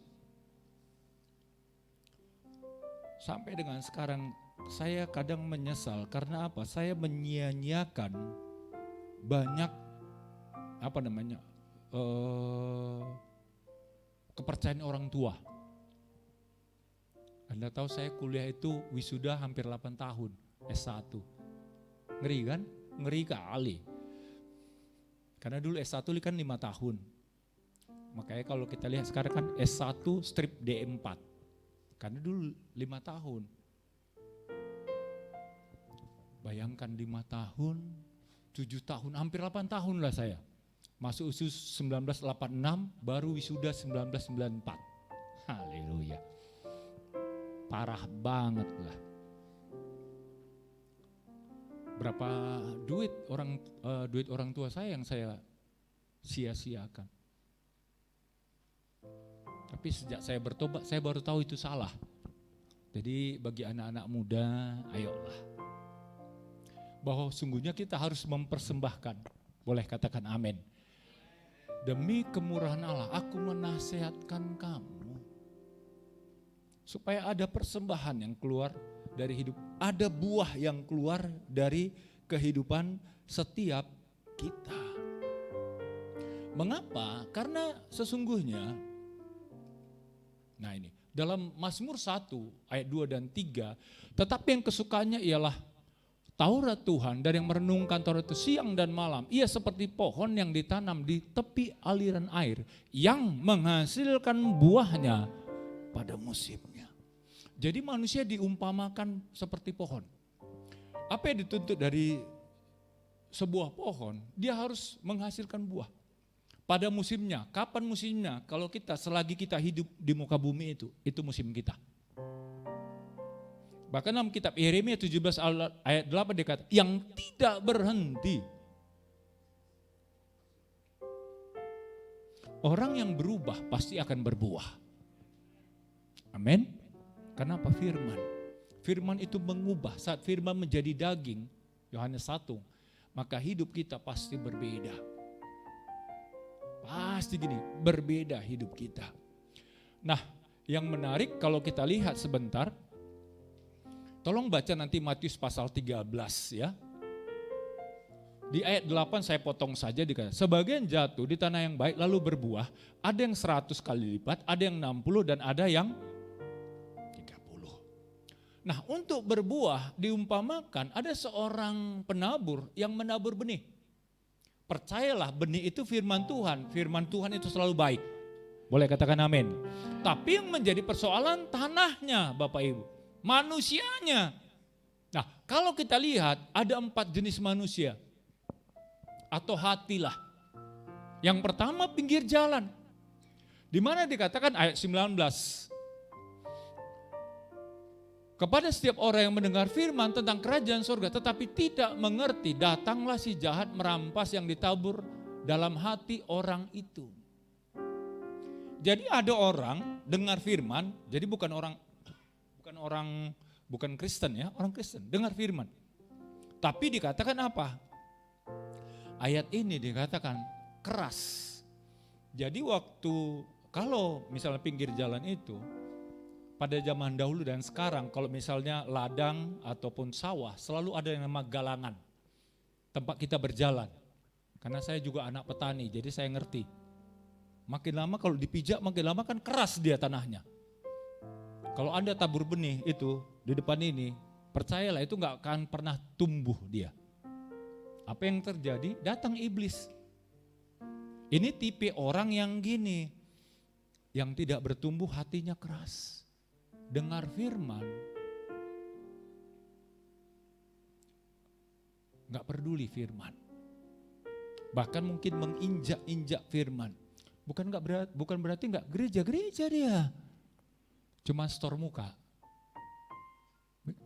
Sampai dengan sekarang, saya kadang menyesal karena apa? Saya menyia-nyiakan banyak kepercayaan orang tua. Anda tahu saya kuliah itu wisuda hampir 8 tahun, S1. Ngeri kan? Ngeri kali. Karena dulu S1 kan 5 tahun. Makanya kalau kita lihat sekarang kan S1 strip D4. Karena dulu 5 tahun. Bayangkan 5 tahun, 7 tahun, hampir 8 tahun lah saya. Masuk usus 1986, baru wisuda 1994. Haleluya. Parah banget lah. Berapa duit orang tua saya yang saya sia-siakan. Tapi sejak saya bertobat, saya baru tahu itu salah. Jadi bagi anak-anak muda, ayolah. Bahwa sungguhnya kita harus mempersembahkan. Boleh katakan amin. Demi kemurahan Allah, aku menasihatkan kamu. Supaya ada persembahan yang keluar dari hidup. Ada buah yang keluar dari kehidupan setiap kita. Mengapa? Karena sesungguhnya, nah ini, dalam Mazmur 1 ayat 2 dan 3, tetapi yang kesukaannya ialah Taurat Tuhan, dan yang merenungkan Taurat itu siang dan malam. Ia seperti pohon yang ditanam di tepi aliran air, yang menghasilkan buahnya pada musimnya. Jadi manusia diumpamakan seperti pohon. Apa yang dituntut dari sebuah pohon? Dia harus menghasilkan buah pada musimnya. Kapan musimnya? Kalau kita, selagi kita hidup di muka bumi itu musim kita. Bahkan dalam kitab Yeremia 17 ayat 8 dikatakan, yang tidak berhenti. Orang yang berubah pasti akan berbuah. Amin. Kenapa? Firman. Firman itu mengubah. Saat firman menjadi daging, Yohanes 1, maka hidup kita pasti berbeda. Pasti gini, berbeda hidup kita. Nah, yang menarik kalau kita lihat sebentar, tolong baca nanti Matius pasal 13 ya. Di ayat 8 saya potong saja dikatakan, sebagian jatuh di tanah yang baik lalu berbuah, ada yang 100 kali lipat, ada yang 60 dan ada yang 30. Nah, untuk berbuah diumpamakan ada seorang penabur yang menabur benih. Percayalah, benih itu firman Tuhan. Firman Tuhan itu selalu baik. Boleh katakan amin. Tapi yang menjadi persoalan tanahnya, Bapak Ibu. Manusianya. Nah, kalau kita lihat ada 4 jenis manusia. Atau hatilah. Yang pertama pinggir jalan. Di mana dikatakan ayat 19. Kepada setiap orang yang mendengar firman tentang kerajaan surga tetapi tidak mengerti, datanglah si jahat merampas yang ditabur dalam hati orang itu. Jadi ada orang dengar firman, jadi bukan Kristen ya, orang Kristen dengar firman. Tapi dikatakan apa? Ayat ini dikatakan keras. Jadi kalau misalnya pinggir jalan itu, pada zaman dahulu dan sekarang kalau misalnya ladang ataupun sawah selalu ada yang nama galangan. Tempat kita berjalan. Karena saya juga anak petani jadi saya ngerti. Makin lama kalau dipijak makin lama kan keras dia tanahnya. Kalau Anda tabur benih itu di depan ini, percayalah itu gak akan pernah tumbuh dia. Apa yang terjadi? Datang iblis. Ini tipe orang yang gini, yang tidak bertumbuh hatinya keras. Dengar firman, gak peduli firman. Bahkan mungkin menginjak-injak firman. Bukan berarti gak gereja dia. Cuma store muka.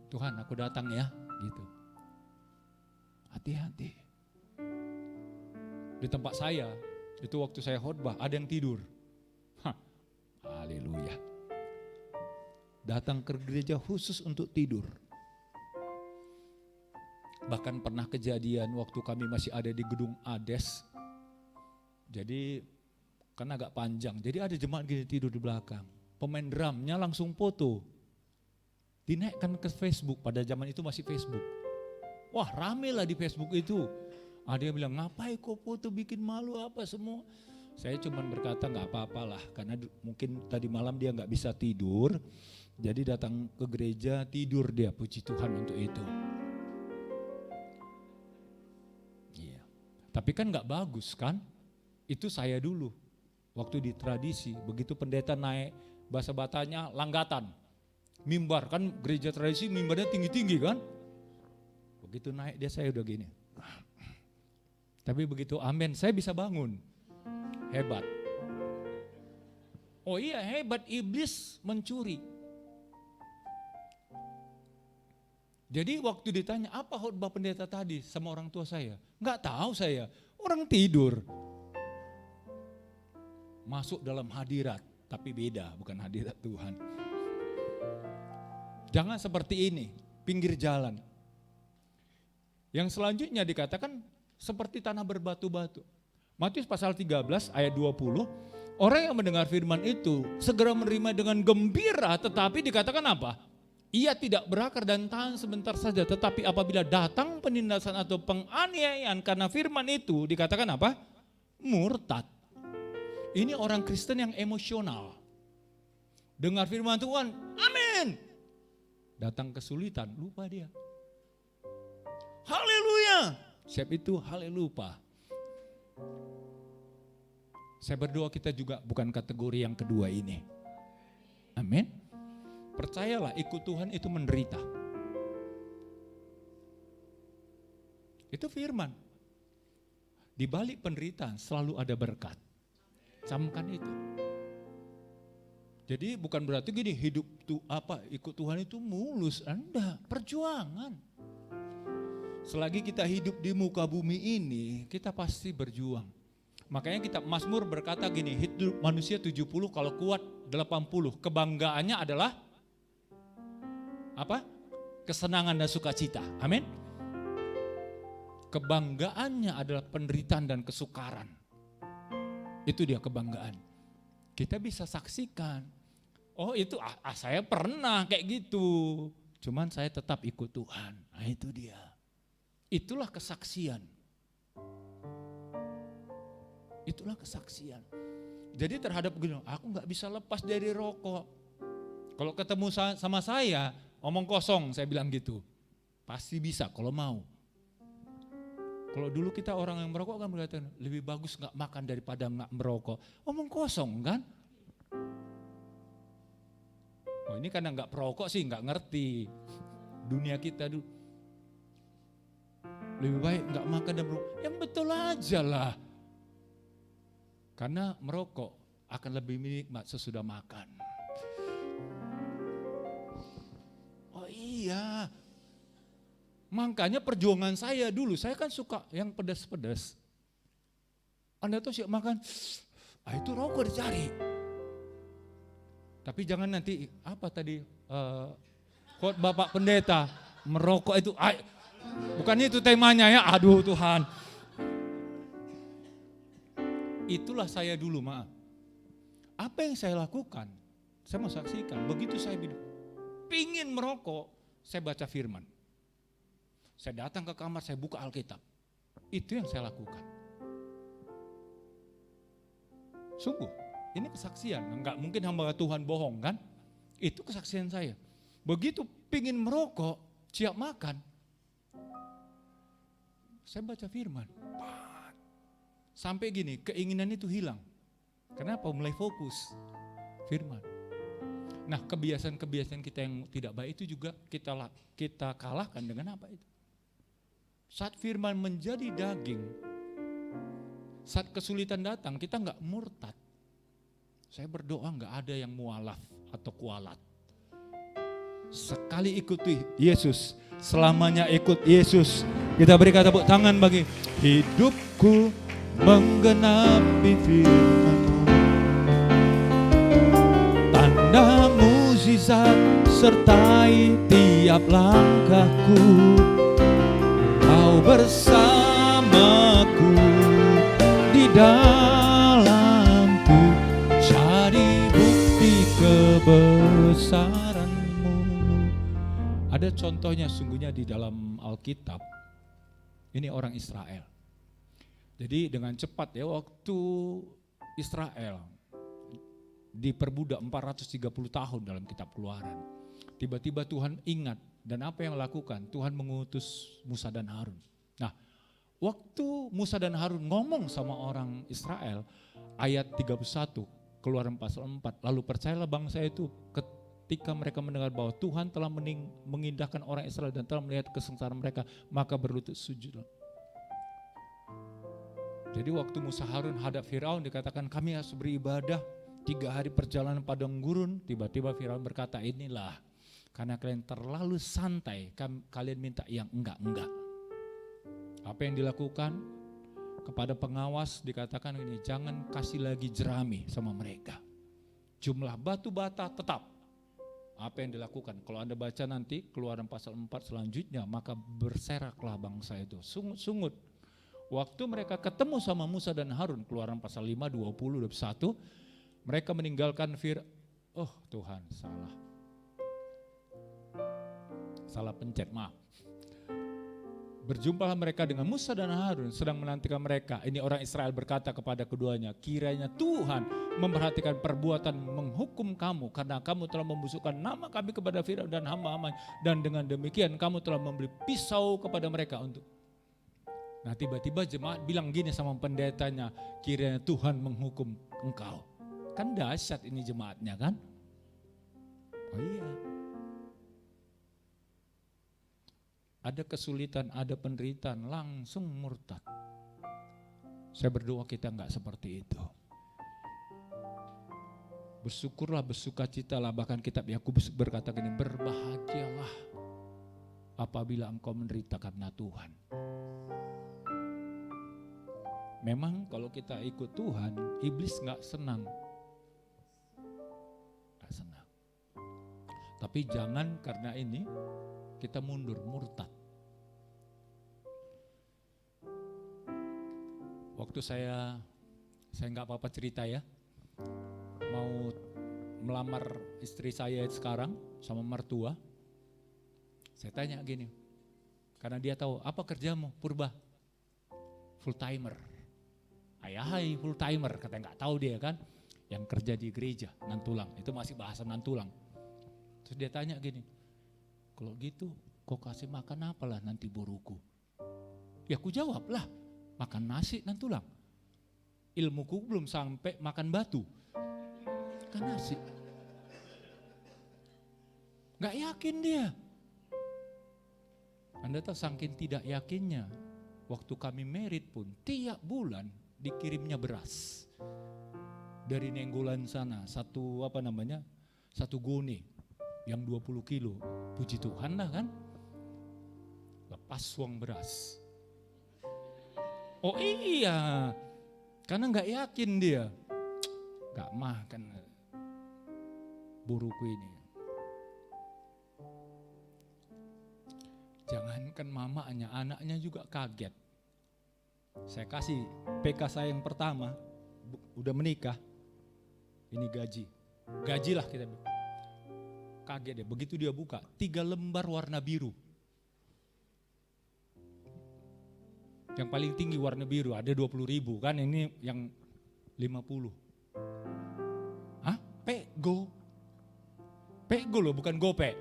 Tuhan aku datang ya, gitu. Hati-hati. Di tempat saya, itu waktu saya khotbah ada yang tidur. Haleluya. Datang ke gereja khusus untuk tidur. Bahkan pernah kejadian waktu kami masih ada di gedung Ades. Jadi kan agak panjang, jadi ada jemaat gini tidur di belakang. Pemain drumnya langsung foto. Dinaikkan ke Facebook, pada zaman itu masih Facebook. Wah rame lah di Facebook itu. Ada yang bilang ngapain kok foto bikin malu apa semua. Saya cuma berkata gak apa-apalah karena mungkin tadi malam dia gak bisa tidur. Jadi datang ke gereja tidur dia, puji Tuhan untuk itu. Iya. Tapi kan gak bagus kan? Itu saya dulu. Waktu di tradisi, begitu pendeta naik bahasa Batanya langgatan. Mimbar kan gereja tradisi mimbarnya tinggi-tinggi kan? Begitu naik dia saya udah gini. Tapi begitu amin saya bisa bangun. Hebat. Oh iya hebat, iblis mencuri. Jadi waktu ditanya apa khotbah pendeta tadi sama orang tua saya. Enggak tahu saya, orang tidur. Masuk dalam hadirat, tapi beda bukan hadirat Tuhan. Jangan seperti ini, pinggir jalan. Yang selanjutnya dikatakan seperti tanah berbatu-batu. Matius pasal 13 ayat 20, orang yang mendengar firman itu segera menerima dengan gembira, tetapi dikatakan apa? Ia tidak berakar dan tahan sebentar saja, tetapi apabila datang penindasan atau penganiayaan karena firman itu dikatakan apa? Murtad. Ini orang Kristen yang emosional. Dengar firman Tuhan, amin. Datang kesulitan, lupa dia. Haleluya. Siap itu haleluya. Saya berdoa kita juga bukan kategori yang kedua ini. Amin. Percayalah ikut Tuhan itu menderita. Itu firman. Di balik penderitaan selalu ada berkat. Camkan itu. Jadi bukan berarti gini hidup ikut Tuhan itu mulus. Enggak, perjuangan. Selagi kita hidup di muka bumi ini, kita pasti berjuang. Makanya kita Mazmur berkata gini, hidup manusia 70 kalau kuat 80. Kebanggaannya adalah apa? Kesenangan dan sukacita. Amin. Kebanggaannya adalah penderitaan dan kesukaran. Itu dia kebanggaan. Kita bisa saksikan. Oh itu saya pernah kayak gitu. Cuman saya tetap ikut Tuhan. Nah itu dia. Itulah kesaksian. Itulah kesaksian. Jadi terhadap gini, aku gak bisa lepas dari rokok. Kalau ketemu sama saya, omong kosong, saya bilang gitu. Pasti bisa kalau mau. Kalau dulu kita orang yang merokok kan berkata, lebih bagus gak makan daripada gak merokok. Omong kosong kan? Oh ini karena gak perokok sih, gak ngerti dunia kita dulu. Lebih baik gak makan dan merokok. Yang betul aja lah. Karena merokok akan lebih nikmat sesudah makan. Oh iya. Makanya perjuangan saya dulu, saya kan suka yang pedas-pedas. Anda tuh siap makan, itu rokok dicari. Tapi jangan nanti, apa tadi, quote Bapak Pendeta, merokok itu, bukan itu temanya ya, aduh Tuhan. Itulah saya dulu, maaf. Apa yang saya lakukan, saya mau saksikan, begitu saya pingin merokok, saya baca firman. Saya datang ke kamar, saya buka Alkitab. Itu yang saya lakukan. Sungguh, ini kesaksian. Enggak mungkin hamba Tuhan bohong kan? Itu kesaksian saya. Begitu pingin merokok, siap makan. Saya baca firman. Sampai gini, keinginan itu hilang. Kenapa? Mulai fokus. Firman. Nah, kebiasaan-kebiasaan kita yang tidak baik itu juga kita kalahkan dengan apa itu? Saat firman menjadi daging, saat kesulitan datang, kita enggak murtad. Saya berdoa enggak ada yang mualaf atau kualat. Sekali ikuti Yesus, selamanya ikut Yesus. Kita berikan tepuk tangan bagi hidupku menggenapi firman-Mu. Tanda mukjizat sertai tiap langkahku. Kau bersamaku di dalamku, jadi bukti kebesaran-Mu. Ada contohnya sungguhnya di dalam Alkitab. Ini orang Israel. Jadi dengan cepat ya waktu Israel diperbudak 430 tahun dalam kitab Keluaran. Tiba-tiba Tuhan ingat. Dan apa yang lakukan? Tuhan mengutus Musa dan Harun. Nah, waktu Musa dan Harun ngomong sama orang Israel, ayat 31, Keluaran pasal 4, lalu percayalah bangsa itu ketika mereka mendengar bahwa Tuhan telah mengindahkan orang Israel dan telah melihat kesengsaraan mereka, maka berlutut sujudlah. Jadi waktu Musa Harun hadap Firaun dikatakan kami harus beribadah 3 hari perjalanan padang gurun, tiba-tiba Firaun berkata inilah. Karena kalian terlalu santai, kalian minta yang enggak-enggak. Apa yang dilakukan? Kepada pengawas dikatakan ini, jangan kasih lagi jerami sama mereka. Jumlah batu bata tetap. Apa yang dilakukan? Kalau Anda baca nanti Keluaran pasal 4 selanjutnya, maka berseraklah bangsa itu. Sungut-sungut. Waktu mereka ketemu sama Musa dan Harun, Keluaran pasal 5, 20, 21, mereka meninggalkan oh Tuhan salah pencet, maaf. Berjumpalah mereka dengan Musa dan Harun sedang menantikan mereka. Ini orang Israel berkata kepada keduanya, kiranya Tuhan memperhatikan perbuatan menghukum kamu karena kamu telah membusukkan nama kami kepada Firaun dan hamba-hambanya, dan dengan demikian kamu telah memberi pisau kepada mereka untuk. Nah tiba-tiba jemaat bilang gini sama pendetanya, kiranya Tuhan menghukum engkau. Kan dahsyat ini jemaatnya kan? Oh iya. Ada kesulitan, ada penderitaan, langsung murtad. Saya berdoa kita enggak seperti itu. Bersyukurlah, bersukacitalah, bahkan kitab Yakobus berkata gini, berbahagialah apabila engkau menderita karena Tuhan. Memang kalau kita ikut Tuhan, iblis enggak senang. Enggak senang. Tapi jangan karena ini kita mundur, murtad. Waktu saya nggak apa-apa cerita ya, mau melamar istri saya sekarang sama mertua, saya tanya gini, karena dia tahu apa kerjamu, Purba, full timer. Hai full timer, katanya nggak tahu dia kan, yang kerja di gereja Nantulang, itu masih bahasa Nantulang. Terus dia tanya gini, Kalau gitu kau kasih makan apalah nanti boruku? Ya aku jawab lah, makan nasi dan tulang. Ilmuku belum sampai makan batu, makan nasi. Gak yakin dia. Anda tahu saking tidak yakinnya, waktu kami merit pun tiap bulan dikirimnya beras dari Nenggolan sana, satu gone yang 20 kilo. Puji Tuhan lah kan, lepas uang beras. Oh iya, karena gak yakin dia, gak makan buruku ini. Jangankan mamanya, anaknya juga kaget. Saya kasih PK saya yang pertama, udah menikah, ini gaji lah kita. Kaget deh, begitu dia buka 3 lembar warna biru. Yang paling tinggi warna biru ada 20.000 kan, ini yang 50. Hah? Pego loh, bukan gope.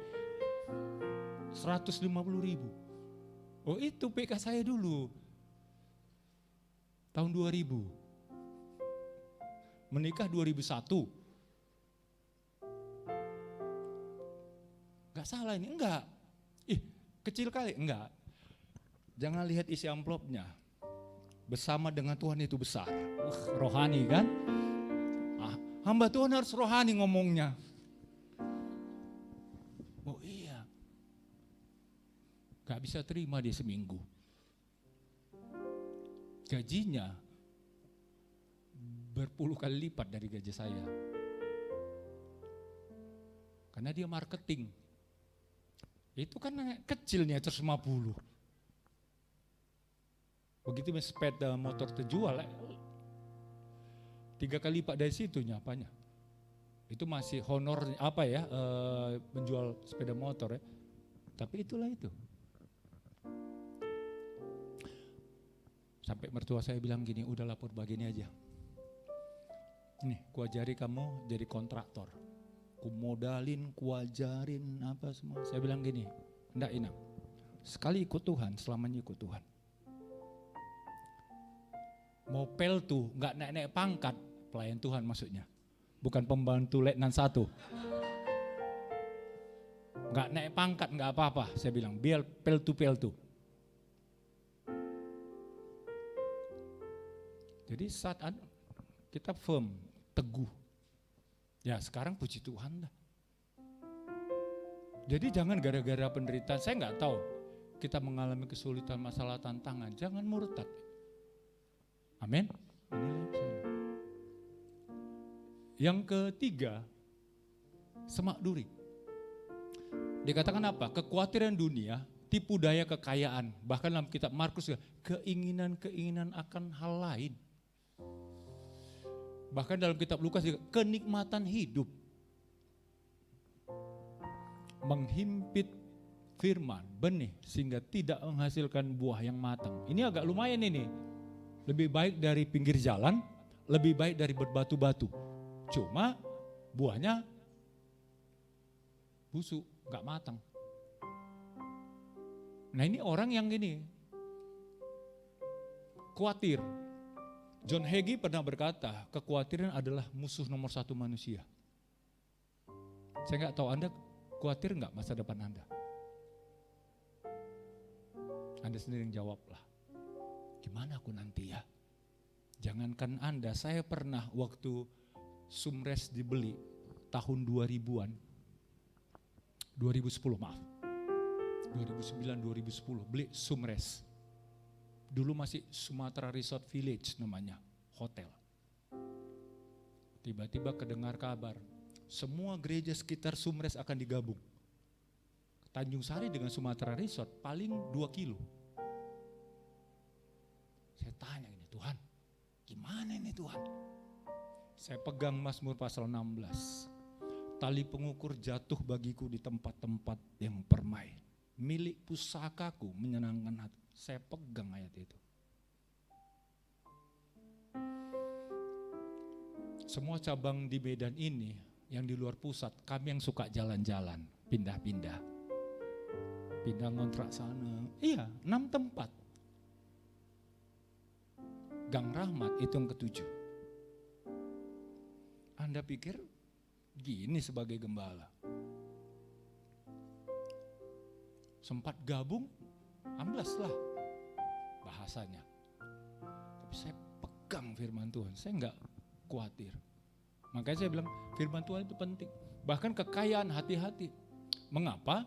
150.000. Oh itu PK saya dulu. Tahun 2000. Menikah 2001. Gak salah ini, enggak. Kecil kali, enggak. Jangan lihat isi amplopnya. Bersama dengan Tuhan itu besar. Rohani kan? Hamba Tuhan harus rohani ngomongnya. Oh iya. Gak bisa terima dia seminggu. Gajinya berpuluh kali lipat dari gaji saya. Karena dia marketing. Itu kan kecilnya 150. Begitu sepeda motor terjual, 3 kali lipat dari situnya apanya. Itu masih honor menjual sepeda motor ya. Tapi itulah itu. Sampai mertua saya bilang gini, udah lapor begini aja. Nih, kuajari kamu jadi kontraktor. Kumodalin, kuajarin apa semua. Saya bilang gini, enggak Inam. Sekali ikut Tuhan, selamanya ikut Tuhan. Mau peltu, enggak naik-naik pangkat, pelayan Tuhan maksudnya. Bukan pembantu letnan 1. Enggak naik pangkat, enggak apa-apa. Saya bilang, biar peltu-peltu. Jadi saat kita firm, teguh. Ya sekarang puji Tuhan dah. Jadi jangan gara-gara penderitaan, saya nggak tahu. Kita mengalami kesulitan, masalah, tantangan, jangan murtad. Amin. Yang ketiga, semak duri. Dikatakan apa? Kekhawatiran dunia, tipu daya kekayaan. Bahkan dalam kitab Markus, keinginan-keinginan akan hal lain. Bahkan dalam kitab Lukas juga kenikmatan hidup. Menghimpit firman, benih sehingga tidak menghasilkan buah yang matang. Ini agak lumayan ini. Lebih baik dari pinggir jalan, lebih baik dari berbatu-batu. Cuma buahnya busuk, gak matang. Nah ini orang yang gini, khawatir. John Hagee pernah berkata, kekhawatiran adalah musuh nomor 1 manusia. Saya nggak tahu Anda khawatir nggak masa depan Anda? Anda sendiri yang jawablah. Gimana aku nanti ya? Jangankan Anda, saya pernah waktu Sumres dibeli tahun 2000-an. 2010 maaf. 2009-2010 beli Sumres. Dulu masih Sumatera Resort Village namanya, hotel. Tiba-tiba kedengar kabar, semua gereja sekitar Sumres akan digabung. Tanjung Sari dengan Sumatera Resort paling 2 kilo. Saya tanya ini, Tuhan, gimana ini Tuhan? Saya pegang Mazmur pasal 16. Tali pengukur jatuh bagiku di tempat-tempat yang permai. Milik pusakaku menyenangkan hati. Saya pegang ayat itu. Semua cabang di Medan ini, yang di luar pusat, kami yang suka jalan-jalan, pindah-pindah. pindah ngontrak sana. Iya, 6 tempat. Gang Rahmat itu yang ke-7. Anda pikir gini sebagai gembala? Sempat gabung, amblas lah bahasanya. Tapi saya pegang firman Tuhan, saya enggak khawatir. Makanya saya bilang firman Tuhan itu penting. Bahkan kekayaan hati-hati. Mengapa?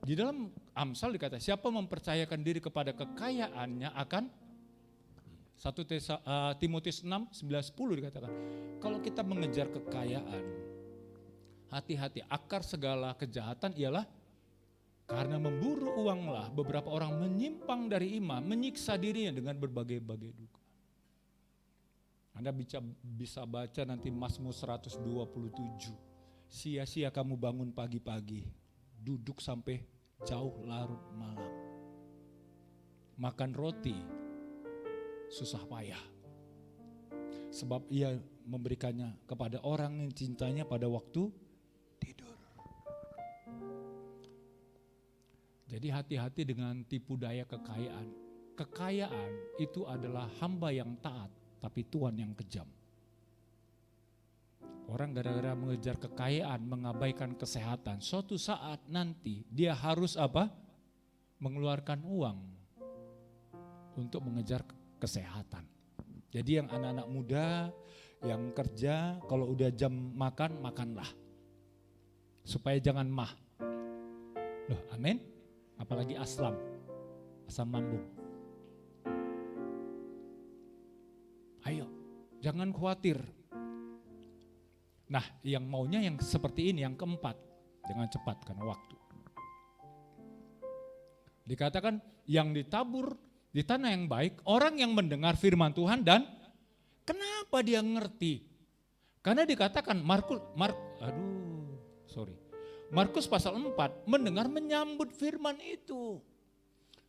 Di dalam Amsal dikatakan siapa mempercayakan diri kepada kekayaannya akan 1 Timotius 6, 9-10 dikatakan. Kalau kita mengejar kekayaan, hati-hati, akar segala kejahatan ialah karena memburu uanglah beberapa orang menyimpang dari iman, menyiksa dirinya dengan berbagai-bagai duka. Anda bisa baca nanti Mazmur 127. Sia-sia kamu bangun pagi-pagi, duduk sampai jauh larut malam. Makan roti, susah payah. Sebab ia memberikannya kepada orang yang cintanya pada waktu tidur. Jadi hati-hati dengan tipu daya kekayaan. Kekayaan itu adalah hamba yang taat, tapi Tuhan yang kejam. Orang gara-gara mengejar kekayaan, mengabaikan kesehatan. Suatu saat nanti dia harus apa? Mengeluarkan uang untuk mengejar kesehatan. Jadi yang anak-anak muda yang kerja, kalau udah jam makan, makanlah. Supaya jangan mah. Loh, amin. Apalagi asam lambung. Ayo, jangan khawatir. Nah, yang maunya yang seperti ini, yang keempat. Jangan cepat karena waktu. Dikatakan yang ditabur di tanah yang baik, orang yang mendengar firman Tuhan dan kenapa dia ngerti? Karena dikatakan Markus pasal 4 mendengar menyambut firman itu.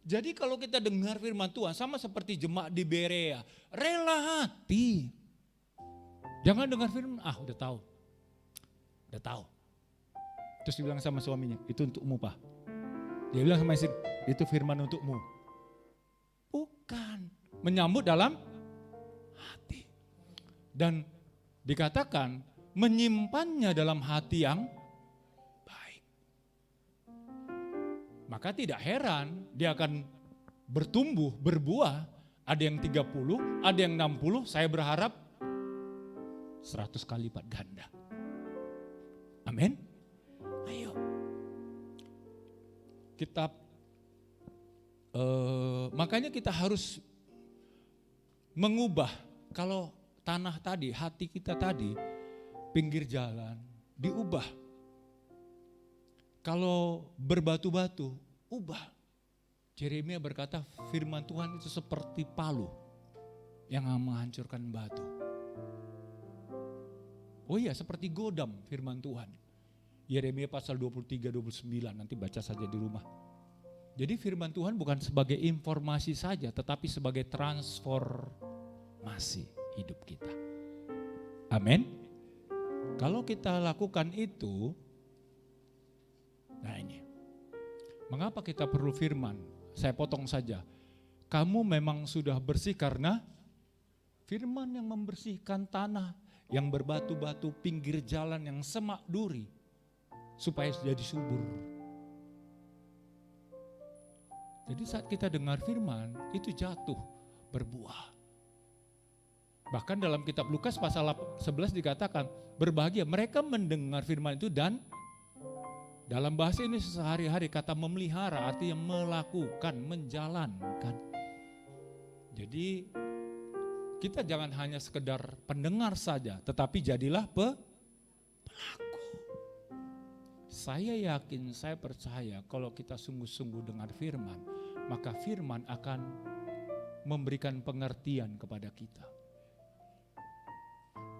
Jadi kalau kita dengar firman Tuhan sama seperti jemaat di Berea, rela hati. Jangan dengar firman, udah tahu. Terus dibilang sama suaminya, itu untukmu Pak. Dia bilang sama istri, itu firman untukmu. Bukan, menyambut dalam hati. Dan dikatakan menyimpannya dalam hati yang baik. Maka tidak heran dia akan bertumbuh, berbuah. Ada yang 30, ada yang 60, saya berharap 100 kali lipat ganda. Amin. Ayo. Makanya kita harus mengubah. Kalau tanah tadi, hati kita tadi, pinggir jalan, diubah. Kalau berbatu-batu, ubah. Yeremia berkata firman Tuhan itu seperti palu yang menghancurkan batu. Oh iya, seperti godam firman Tuhan. Yeremia pasal 23-29, nanti baca saja di rumah. Jadi firman Tuhan bukan sebagai informasi saja, tetapi sebagai transformasi hidup kita. Amin. Kalau kita lakukan itu, nah ini. Mengapa kita perlu firman? Saya potong saja. Kamu memang sudah bersih karena firman yang membersihkan tanah, yang berbatu-batu, pinggir jalan yang semak duri, supaya jadi subur. Jadi saat kita dengar firman, itu jatuh, berbuah. Bahkan dalam kitab Lukas pasal 11 dikatakan, berbahagia mereka mendengar firman itu dan dalam bahasa ini sehari-hari kata memelihara artinya melakukan, menjalankan. Jadi kita jangan hanya sekedar pendengar saja, tetapi jadilah pelaku. Saya yakin, saya percaya kalau kita sungguh-sungguh dengar firman, maka firman akan memberikan pengertian kepada kita.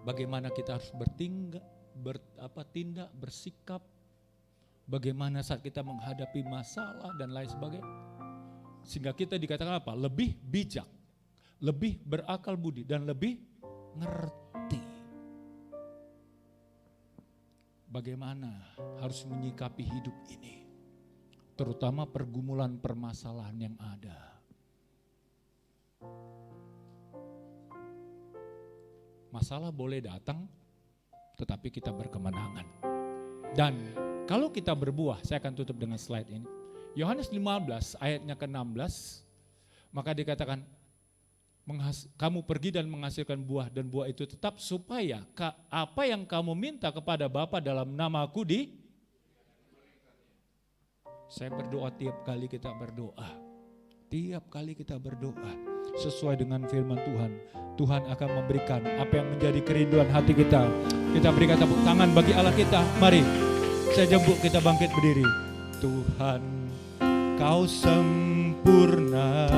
Bagaimana kita harus tindak, bersikap, bagaimana saat kita menghadapi masalah dan lain sebagainya. Sehingga kita dikatakan apa? Lebih bijak, lebih berakal budi dan lebih ngerti. Bagaimana harus menyikapi hidup ini. terutama pergumulan permasalahan yang ada. Masalah boleh datang, tetapi kita berkemenangan. Dan kalau kita berbuah, saya akan tutup dengan slide ini. Yohanes 15 ayatnya ke-16, maka dikatakan, kamu pergi dan menghasilkan buah, dan buah itu tetap supaya apa yang kamu minta kepada Bapa dalam namaku saya berdoa tiap kali kita berdoa. Tiap kali kita berdoa sesuai dengan firman Tuhan, Tuhan akan memberikan apa yang menjadi kerinduan hati kita. Kita berikan tepuk tangan bagi Allah kita. Mari, saya jemput kita bangkit berdiri. Tuhan, Kau sempurna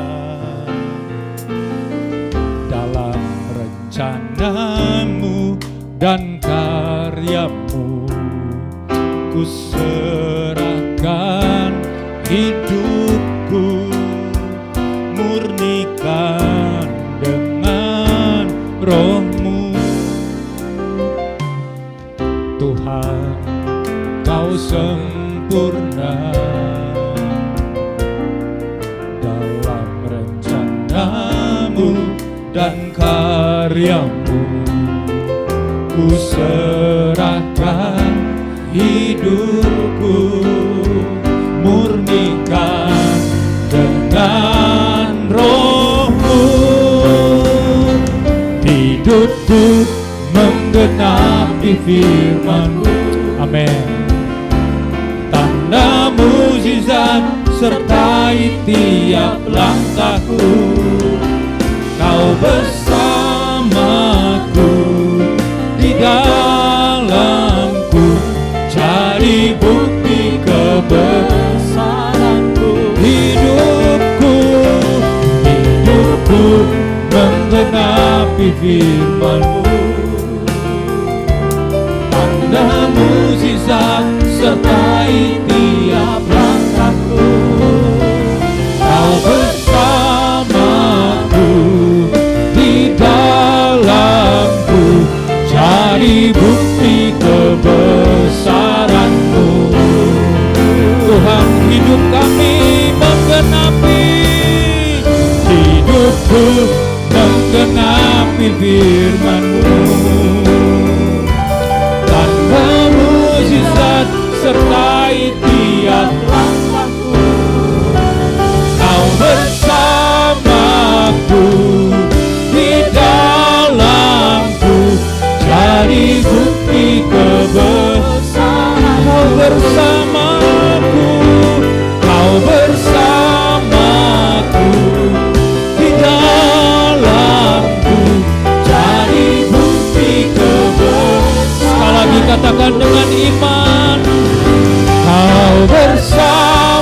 dalam rencanamu dan karyamu. Ku serahkan hidupku, murnikan dengan roh-Mu. Tuhan, Kau sempurna dalam rencanamu dan karyamu. Ku serahkan hidupku, murnikan dengan roh-Mu. Hidupku menggenapi firman-Mu. Amin. Tanda mukjizat sertai tiap langkahku. Kau bersamaku di dalamku, cari bukti kebesaranku. Hidupku menggenapi firman-Mu. Tanda mukjizat sertai tiap langkahku. Kau bersamaku di dalamku, cari bukti kebesaran-Mu. Tuhan, hidup kami menggenapi, hidupku menggenapi firman-Mu. Tanda mukjizat sertai tiap langkahku. Kau bersamaku di dalamku, cari bukti kebesaran. Kau bersamaku, Kau bersamaku di dalamku, cari bukti kebesaran. Sekali lagi katakan dengan iman. Kau bersamaku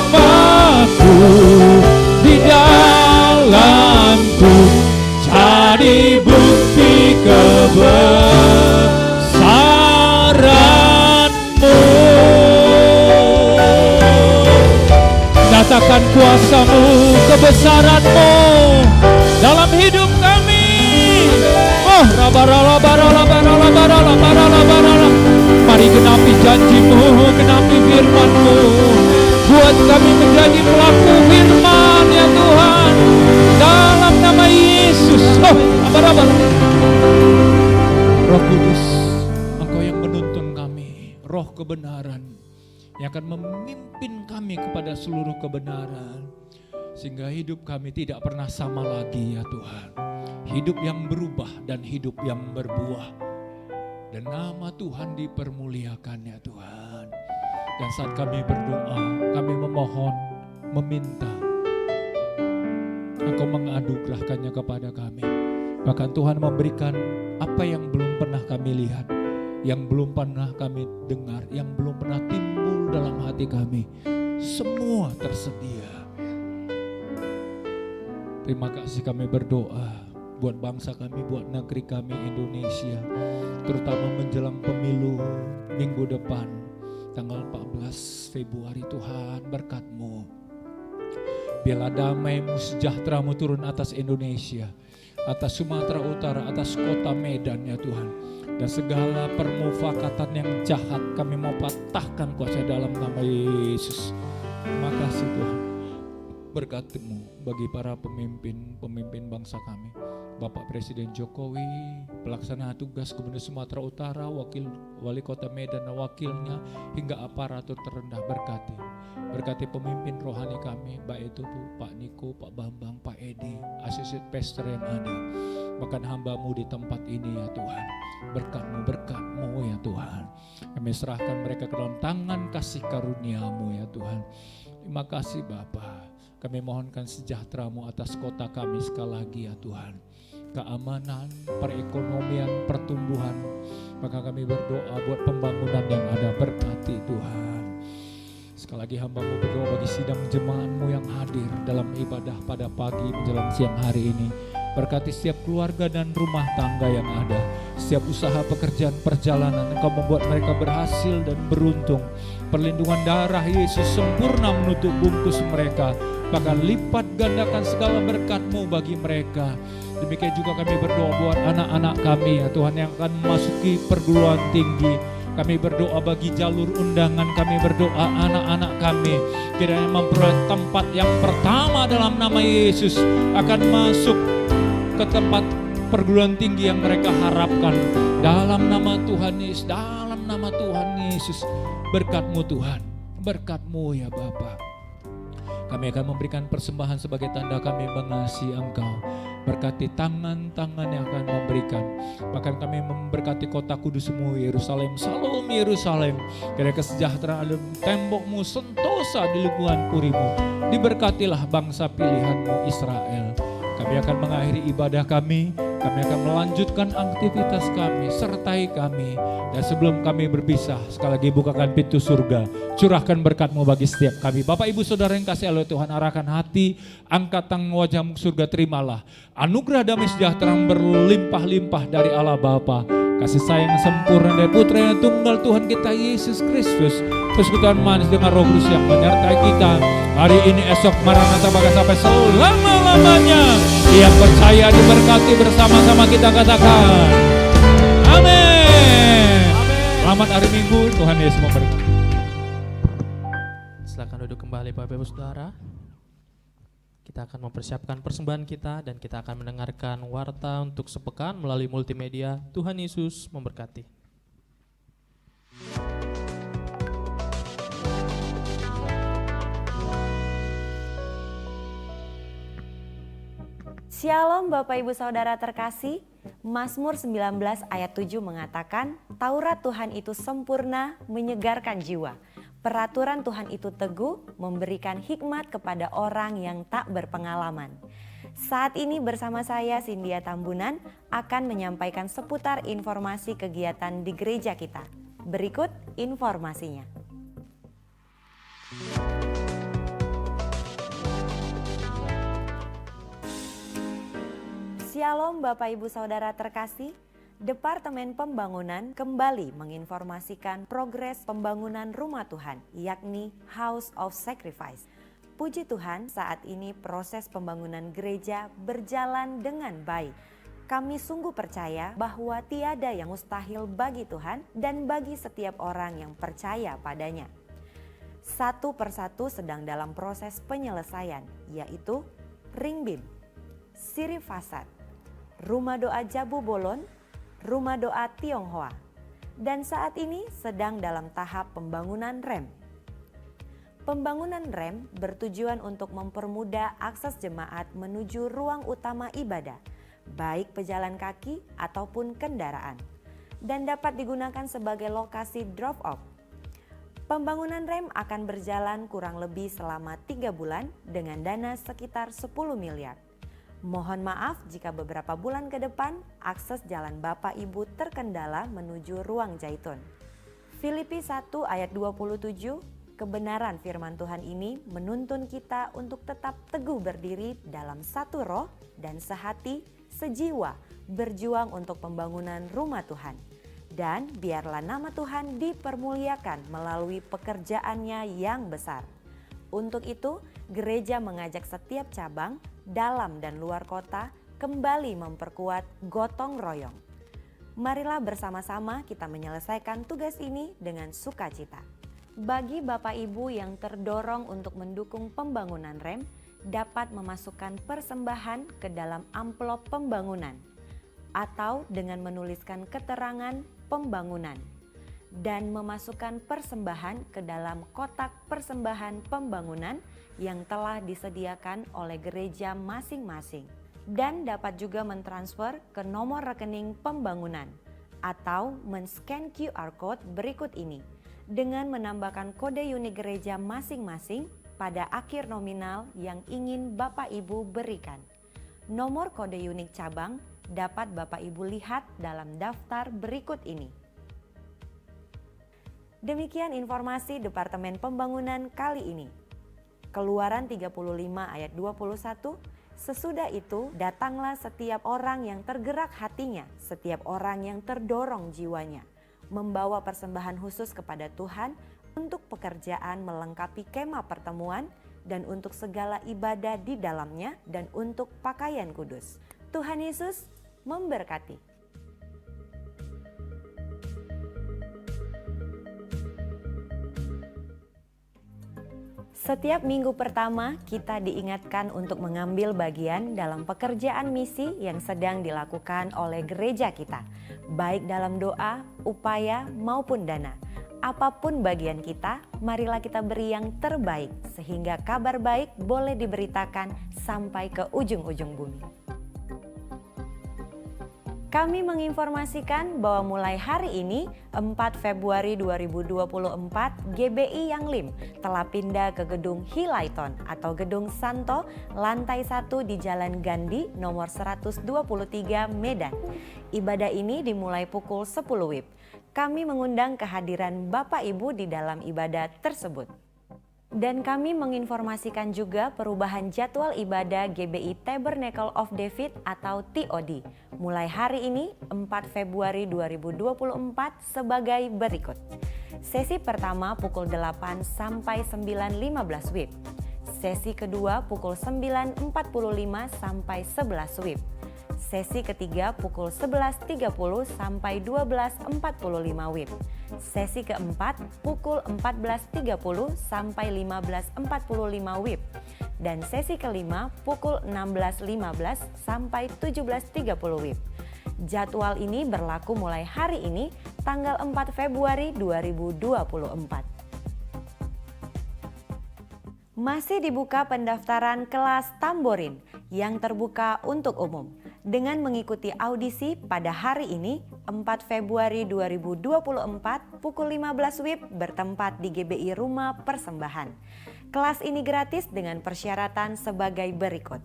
di dalamku, cari bukti kebesaran-Mu. Nyatakan kuasa-Mu, kebesaran-Mu dalam hidup kami. Oh, mari genapi janji-Mu, genapi firman-Mu. Buat kami menjadi pelaku firman, ya Tuhan, dalam nama Yesus. Roh Kudus, Engkau yang menuntun kami, roh kebenaran yang akan memimpin kami kepada seluruh kebenaran, sehingga hidup kami tidak pernah sama lagi, ya Tuhan. Hidup yang berubah dan hidup yang berbuah, dan nama Tuhan dipermuliakan, ya Tuhan. Dan saat kami berdoa, kami memohon, meminta Engkau menganugerahkannya kepada kami. Bahkan Tuhan memberikan apa yang belum pernah kami lihat, yang belum pernah kami dengar, yang belum pernah timbul dalam hati kami. Semua tersedia. Terima kasih, kami berdoa buat bangsa kami, buat negeri kami Indonesia, terutama menjelang pemilu minggu depan, tanggal 14 Februari. Tuhan, berkat-Mu, biarlah damai-Mu, sejahtera-Mu turun atas Indonesia, atas Sumatera Utara, atas kota Medan, ya Tuhan. Dan segala permufakatan yang jahat kami mau patahkan kuasa dalam nama Yesus. Makasih Tuhan. Berkat-Mu bagi para pemimpin bangsa kami. Bapak Presiden Jokowi, pelaksana tugas Gubernur Sumatera Utara, Wali Kota Medan dan wakilnya, hingga aparatur terendah, berkati. Berkati pemimpin rohani kami, baik itu Pak Niko, Pak Bambang, Pak Edi, asisten pastor yang ada. Bahkan hamba-Mu di tempat ini ya Tuhan. Berkat-Mu ya Tuhan. Kami serahkan mereka ke dalam tangan kasih karunia-Mu ya Tuhan. Terima kasih Bapa. Kami mohonkan sejahtera-Mu atas kota kami sekali lagi ya Tuhan. Keamanan, perekonomian, pertumbuhan. Maka kami berdoa buat pembangunan yang ada, berkati Tuhan. Sekali lagi hamba-Mu berdoa bagi sidang jemaat-Mu yang hadir dalam ibadah pada pagi menjelang siang hari ini. Berkati setiap keluarga dan rumah tangga yang ada. Setiap usaha pekerjaan perjalanan, Engkau membuat mereka berhasil dan beruntung. Perlindungan darah Yesus sempurna menutup bungkus mereka. Bahkan lipat gandakan segala berkat-Mu bagi mereka. Demikian juga kami berdoa buat anak-anak kami ya Tuhan yang akan memasuki perguruan tinggi. Kami berdoa bagi jalur undangan, kami berdoa anak-anak kami kiranya memperoleh tempat yang pertama dalam nama Yesus, akan masuk ke tempat perguruan tinggi yang mereka harapkan. Dalam nama Tuhan Yesus, dalam nama Tuhan Yesus, berkat-Mu Tuhan, berkat-Mu ya Bapa. Kami akan memberikan persembahan sebagai tanda kami mengasihi Engkau. Berkati tangan-tangan yang akan memberikan. Bahkan kami memberkati kota kudus-Mu Yerusalem. Salam Yerusalem. Kiranya kesejahteraan tembok-Mu sentosa di lingkungan puri-Mu. Diberkatilah bangsa pilihan-Mu Israel. Kami akan mengakhiri ibadah kami. Kami akan melanjutkan aktivitas kami. Sertai kami. Dan sebelum kami berpisah, sekali lagi bukakan pintu surga. Curahkan berkat-Mu bagi setiap kami. Bapak Ibu Saudara yang kasih oleh Tuhan, arahkan hati, angkat tangan wajah-Mu surga, terimalah anugerah damai sejahtera yang berlimpah-limpah dari Allah Bapa, kasih sayang sempurna dari Putra yang tunggal Tuhan kita Yesus Kristus, persekutuan manis dengan Roh Kudus yang menyertai kita hari ini, esok, Maranatha, bahkan sampai selama-lamanya. Yang percaya diberkati bersama-sama kita katakan amin. Selamat hari Minggu, Tuhan Yesus memberkati. Silakan duduk kembali Bapak Ibu Saudara. Kita akan mempersiapkan persembahan kita dan kita akan mendengarkan warta untuk sepekan melalui multimedia. Tuhan Yesus memberkati. Shalom Bapak Ibu Saudara terkasih, Mazmur 19 ayat 7 mengatakan, Taurat Tuhan itu sempurna, menyegarkan jiwa. Peraturan Tuhan itu teguh, memberikan hikmat kepada orang yang tak berpengalaman. Saat ini bersama saya Cynthia Tambunan akan menyampaikan seputar informasi kegiatan di gereja kita. Berikut informasinya. Shalom Bapak Ibu Saudara terkasih, Departemen Pembangunan kembali menginformasikan progres pembangunan rumah Tuhan, yakni House of Sacrifice. Puji Tuhan, saat ini proses pembangunan gereja berjalan dengan baik. Kami sungguh percaya bahwa tiada yang mustahil bagi Tuhan dan bagi setiap orang yang percaya padanya. Satu persatu sedang dalam proses penyelesaian, yaitu ring beam, sirip fasad, rumah doa Jabu Bolon, rumah doa Tionghoa, dan saat ini sedang dalam tahap pembangunan rem. Pembangunan rem bertujuan untuk mempermudah akses jemaat menuju ruang utama ibadah, baik pejalan kaki ataupun kendaraan, dan dapat digunakan sebagai lokasi drop-off. Pembangunan rem akan berjalan kurang lebih selama 3 bulan dengan dana sekitar 10 miliar. Mohon maaf jika beberapa bulan ke depan akses jalan Bapak Ibu terkendala menuju ruang Zaitun. Filipi 1 ayat 27, kebenaran firman Tuhan ini menuntun kita untuk tetap teguh berdiri dalam satu roh dan sehati, sejiwa, berjuang untuk pembangunan rumah Tuhan. Dan biarlah nama Tuhan dipermuliakan melalui pekerjaannya yang besar. Untuk itu, gereja mengajak setiap cabang dalam dan luar kota kembali memperkuat gotong royong. Marilah bersama-sama kita menyelesaikan tugas ini dengan sukacita. Bagi Bapak Ibu yang terdorong untuk mendukung pembangunan REM, dapat memasukkan persembahan ke dalam amplop pembangunan atau dengan menuliskan keterangan pembangunan dan memasukkan persembahan ke dalam kotak persembahan pembangunan yang telah disediakan oleh gereja masing-masing, dan dapat juga mentransfer ke nomor rekening pembangunan atau men-scan QR Code berikut ini dengan menambahkan kode unik gereja masing-masing pada akhir nominal yang ingin Bapak Ibu berikan. Nomor kode unik cabang dapat Bapak Ibu lihat dalam daftar berikut ini. Demikian informasi Departemen Pembangunan kali ini. Keluaran 35 ayat 21, sesudah itu datanglah setiap orang yang tergerak hatinya, setiap orang yang terdorong jiwanya, membawa persembahan khusus kepada Tuhan untuk pekerjaan melengkapi kemah pertemuan dan untuk segala ibadah di dalamnya dan untuk pakaian kudus. Tuhan Yesus memberkati. Setiap minggu pertama kita diingatkan untuk mengambil bagian dalam pekerjaan misi yang sedang dilakukan oleh gereja kita, baik dalam doa, upaya maupun dana. Apapun bagian kita, marilah kita beri yang terbaik sehingga kabar baik boleh diberitakan sampai ke ujung-ujung bumi. Kami menginformasikan bahwa mulai hari ini 4 Februari 2024 GBI Yang Lim telah pindah ke gedung Hilaiton atau gedung Santo lantai 1 di Jalan Gandhi nomor 123 Medan. Ibadah ini dimulai pukul 10 WIB. Kami mengundang kehadiran Bapak Ibu di dalam ibadah tersebut. Dan kami menginformasikan juga perubahan jadwal ibadah GBI Tabernacle of David atau TOD mulai hari ini 4 Februari 2024 sebagai berikut. Sesi pertama pukul 8 sampai 9.15 WIB. Sesi kedua pukul 9.45 sampai 11 WIB. Sesi ketiga pukul 11.30 sampai 12.45 WIB. Sesi keempat pukul 14.30 sampai 15.45 WIB. Dan sesi kelima pukul 16.15 sampai 17.30 WIB. Jadwal ini berlaku mulai hari ini tanggal 4 Februari 2024. Masih dibuka pendaftaran kelas tamborin yang terbuka untuk umum dengan mengikuti audisi pada hari ini 4 Februari 2024 pukul 15 WIB bertempat di GBI Rumah Persembahan. Kelas ini gratis dengan persyaratan sebagai berikut.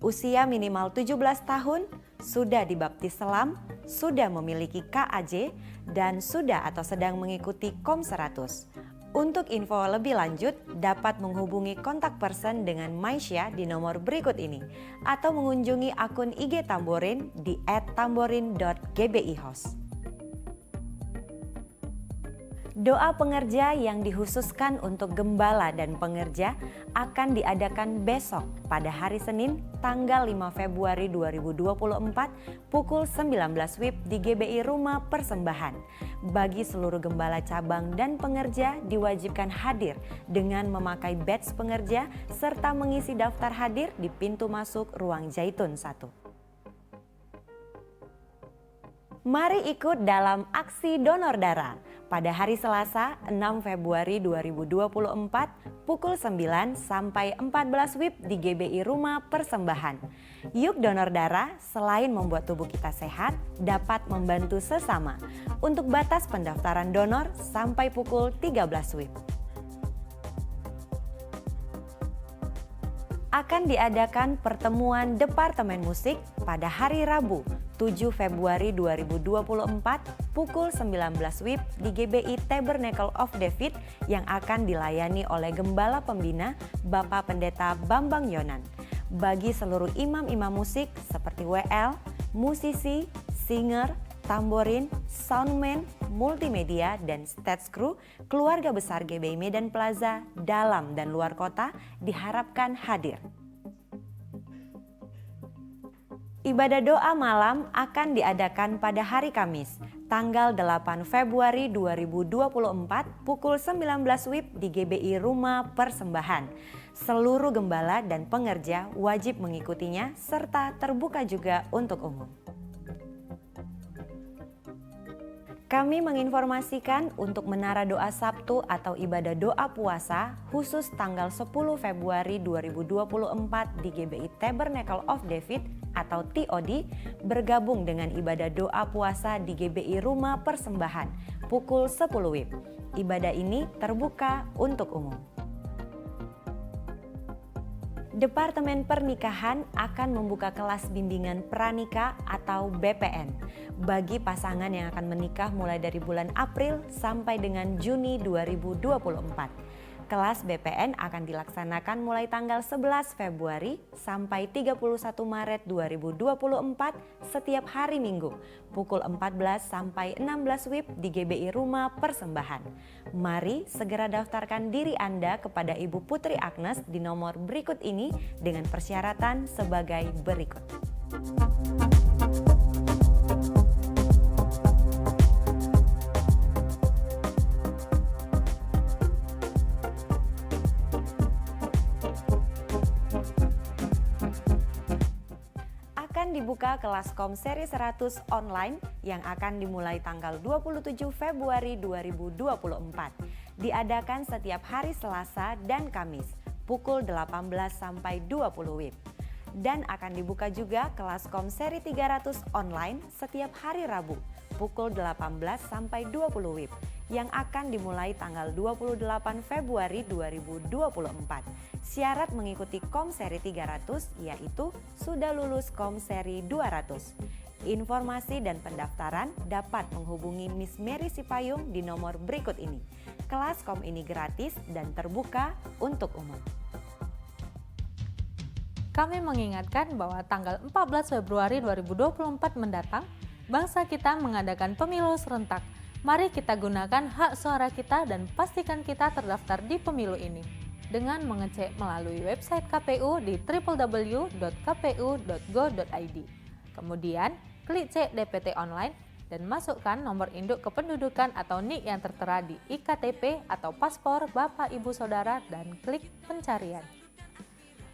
Usia minimal 17 tahun, sudah dibaptis selam, sudah memiliki KAJ, dan sudah atau sedang mengikuti KOM 100. Untuk info lebih lanjut, dapat menghubungi kontak person dengan Maisha di nomor berikut ini atau mengunjungi akun IG Tamborin di @tamborin.gbihos. Doa pengerja yang dikhususkan untuk gembala dan pengerja akan diadakan besok pada hari Senin tanggal 5 Februari 2024 pukul 19 WIB di GBI Rumah Persembahan. Bagi seluruh gembala cabang dan pengerja diwajibkan hadir dengan memakai badge pengerja serta mengisi daftar hadir di pintu masuk Ruang Zaitun 1. Mari ikut dalam aksi donor darah pada hari Selasa 6 Februari 2024 pukul 9 sampai 14 WIB di GBI Rumah Persembahan. Yuk donor darah selain membuat tubuh kita sehat dapat membantu sesama. Untuk batas pendaftaran donor sampai pukul 13 WIB. Akan diadakan pertemuan Departemen Musik pada hari Rabu 7 Februari 2024 pukul 19 WIB di GBI Tabernacle of David yang akan dilayani oleh Gembala Pembina Bapak Pendeta Bambang Yonan. Bagi seluruh imam-imam musik seperti WL, musisi, singer, tamborin, soundman, multimedia, dan stage crew, keluarga besar GBI Medan Plaza, dalam dan luar kota diharapkan hadir. Ibadah doa malam akan diadakan pada hari Kamis, tanggal 8 Februari 2024 pukul 19 WIB di GBI Rumah Persembahan. Seluruh gembala dan pengerja wajib mengikutinya serta terbuka juga untuk umum. Kami menginformasikan untuk Menara Doa Sabtu atau ibadah doa puasa khusus tanggal 10 Februari 2024 di GBI Tabernacle of David atau TOD bergabung dengan ibadah doa puasa di GBI Rumah Persembahan pukul 10 WIB. Ibadah ini terbuka untuk umum. Departemen Pernikahan akan membuka kelas bimbingan pranikah atau BPN bagi pasangan yang akan menikah mulai dari bulan April sampai dengan Juni 2024. Kelas BPN akan dilaksanakan mulai tanggal 11 Februari sampai 31 Maret 2024 setiap hari Minggu pukul 14 sampai 16 WIB di GBI Rumah Persembahan. Mari segera daftarkan diri Anda kepada Ibu Putri Agnes di nomor berikut ini dengan persyaratan sebagai berikut. Dibuka kelas KOM seri 100 online yang akan dimulai tanggal 27 Februari 2024. Diadakan setiap hari Selasa dan Kamis pukul 18 sampai 20 WIB. Dan akan dibuka juga kelas KOM seri 300 online setiap hari Rabu pukul 18 sampai 20 WIB yang akan dimulai tanggal 28 Februari 2024. Syarat mengikuti KOM seri 300 yaitu sudah lulus KOM seri 200. Informasi dan pendaftaran dapat menghubungi Miss Mary Sipayung di nomor berikut ini. Kelas KOM ini gratis dan terbuka untuk umum. Kami mengingatkan bahwa tanggal 14 Februari 2024 mendatang, bangsa kita mengadakan pemilu serentak. Mari kita gunakan hak suara kita dan pastikan kita terdaftar di pemilu ini dengan mengecek melalui website KPU di www.kpu.go.id. Kemudian, klik cek DPT online dan masukkan nomor induk kependudukan atau NIK yang tertera di IKTP atau paspor Bapak Ibu Saudara dan klik pencarian.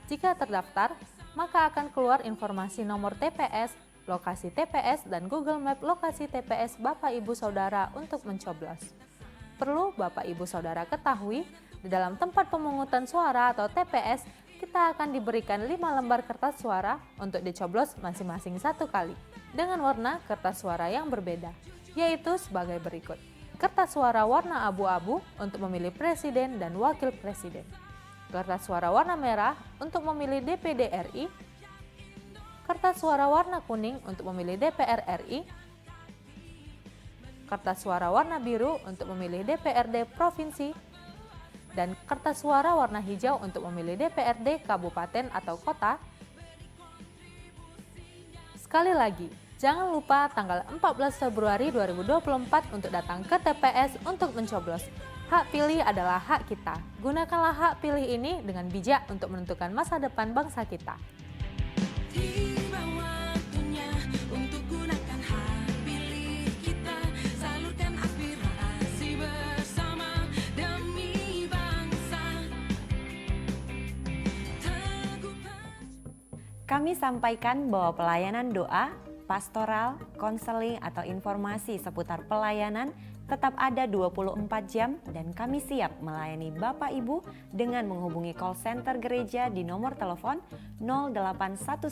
Jika terdaftar, maka akan keluar informasi nomor TPS, lokasi TPS, dan Google Map lokasi TPS Bapak Ibu Saudara untuk mencoblos. Perlu Bapak Ibu Saudara ketahui, di dalam tempat pemungutan suara atau TPS, kita akan diberikan 5 lembar kertas suara untuk dicoblos masing-masing 1 kali dengan warna kertas suara yang berbeda, yaitu sebagai berikut. Kertas suara warna abu-abu untuk memilih presiden dan wakil presiden. Kertas suara warna merah untuk memilih DPD RI. Kertas suara warna kuning untuk memilih DPR RI. Kertas suara warna biru untuk memilih DPRD Provinsi. Dan kertas suara warna hijau untuk memilih DPRD Kabupaten atau Kota. Sekali lagi, jangan lupa tanggal 14 Februari 2024 untuk datang ke TPS untuk mencoblos. Hak pilih adalah hak kita. Gunakanlah hak pilih ini dengan bijak untuk menentukan masa depan bangsa kita. Kami sampaikan bahwa pelayanan doa, pastoral, konseling atau informasi seputar pelayanan tetap ada 24 jam dan kami siap melayani Bapak Ibu dengan menghubungi call center gereja di nomor telepon 0811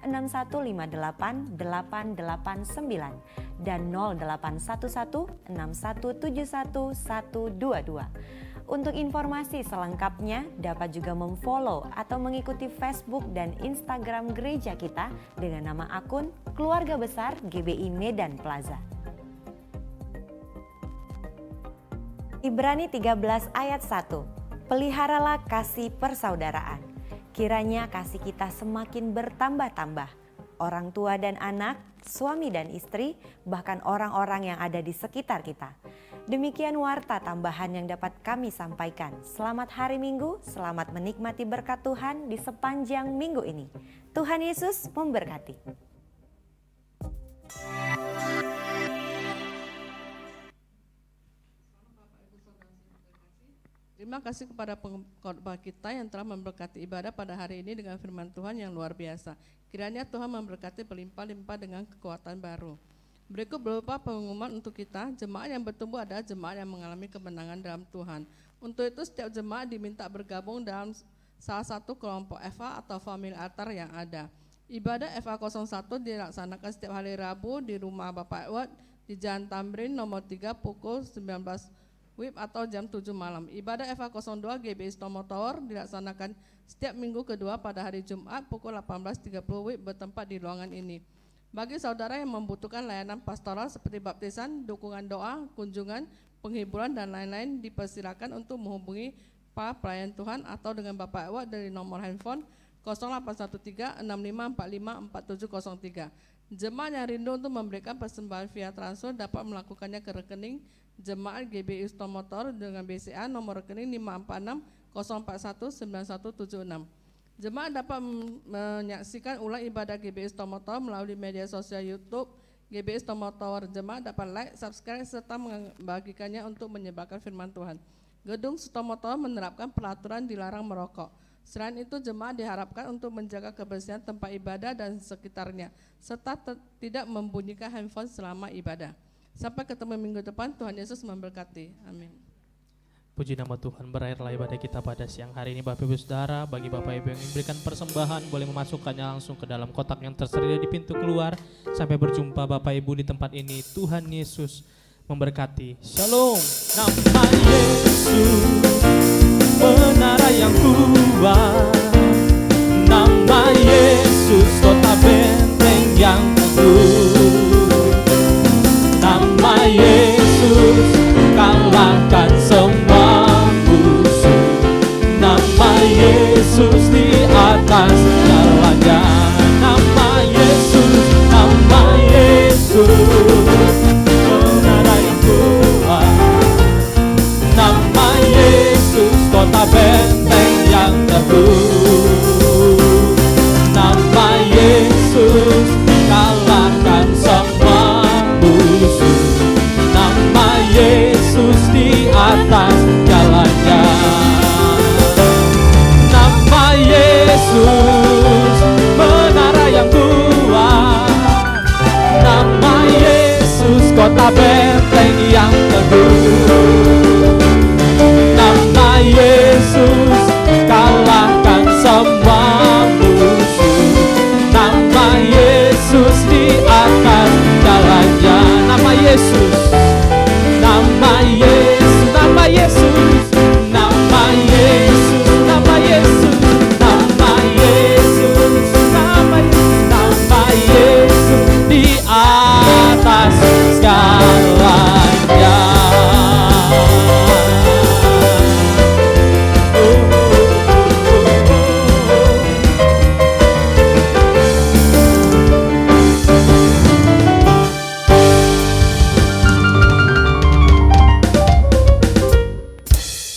6158 889 dan 0811 6171 122. Untuk informasi selengkapnya dapat juga memfollow atau mengikuti Facebook dan Instagram gereja kita dengan nama akun Keluarga Besar GBI Medan Plaza. Ibrani 13 ayat 1. Peliharalah kasih persaudaraan. Kiranya kasih kita semakin bertambah-tambah. Orang tua dan anak, suami dan istri, bahkan orang-orang yang ada di sekitar kita. Demikian warta tambahan yang dapat kami sampaikan. Selamat hari Minggu, selamat menikmati berkat Tuhan di sepanjang minggu ini. Tuhan Yesus memberkati. Terima kasih kepada pengkhotbah kita yang telah memberkati ibadah pada hari ini dengan firman Tuhan yang luar biasa. Kiranya Tuhan memberkati berlimpah-limpah dengan kekuatan baru. Berikut berupa pengumuman untuk kita, jemaat yang bertumbuh adalah jemaat yang mengalami kemenangan dalam Tuhan. Untuk itu setiap jemaat diminta bergabung dalam salah satu kelompok FA atau family altar yang ada. Ibadah FA 01 dilaksanakan setiap hari Rabu di rumah Bapak Edward di Jalan Tamrin nomor 3 pukul 19 WIB atau jam 7 malam. Ibadah FA 02 GBI Stomo Tower dilaksanakan setiap minggu kedua pada hari Jumat pukul 18.30 WIB bertempat di ruangan ini. Bagi saudara yang membutuhkan layanan pastoral seperti baptisan, dukungan doa, kunjungan, penghiburan dan lain-lain, dipersilakan untuk menghubungi para pelayan Tuhan atau dengan Bapak Ewa dari nomor handphone 0813 6545 4703. Jemaat yang rindu untuk memberikan persembahan via transfer dapat melakukannya ke rekening Jemaat GBI Stomotor dengan BCA nomor rekening 546 041 9176. Jemaat dapat menyaksikan ulang ibadah GBI Stomotor melalui media sosial YouTube GBI Stomotor. Jemaat dapat like, subscribe serta membagikannya untuk menyebarkan firman Tuhan. Gedung Stomotor menerapkan peraturan dilarang merokok. Selain itu, jemaat diharapkan untuk menjaga kebersihan tempat ibadah dan sekitarnya, serta tidak membunyikan handphone selama ibadah. Sampai ketemu minggu depan, Tuhan Yesus memberkati. Amin. Puji nama Tuhan, berakhirlah ibadah kita pada siang hari ini Bapak Ibu Saudara. Bagi Bapak Ibu yang memberikan persembahan, boleh memasukkannya langsung ke dalam kotak yang tersedia di pintu keluar. Sampai berjumpa Bapak Ibu di tempat ini. Tuhan Yesus memberkati. Shalom. Nama Yesus, menara yang kuat. Nama Yesus, kota benteng yang teguh. Nama Yesus, kalahkan semua musuh. Nama Yesus di atas segalanya. Nama Yesus, menara yang kuat. Nama Yesus, kota benteng yang teguh. Nama Yesus, kalahkan semua musuh. Nama Yesus di atas jalannya. Nama Yesus, menara yang kuat. Nama Yesus, kota benteng yang teguh.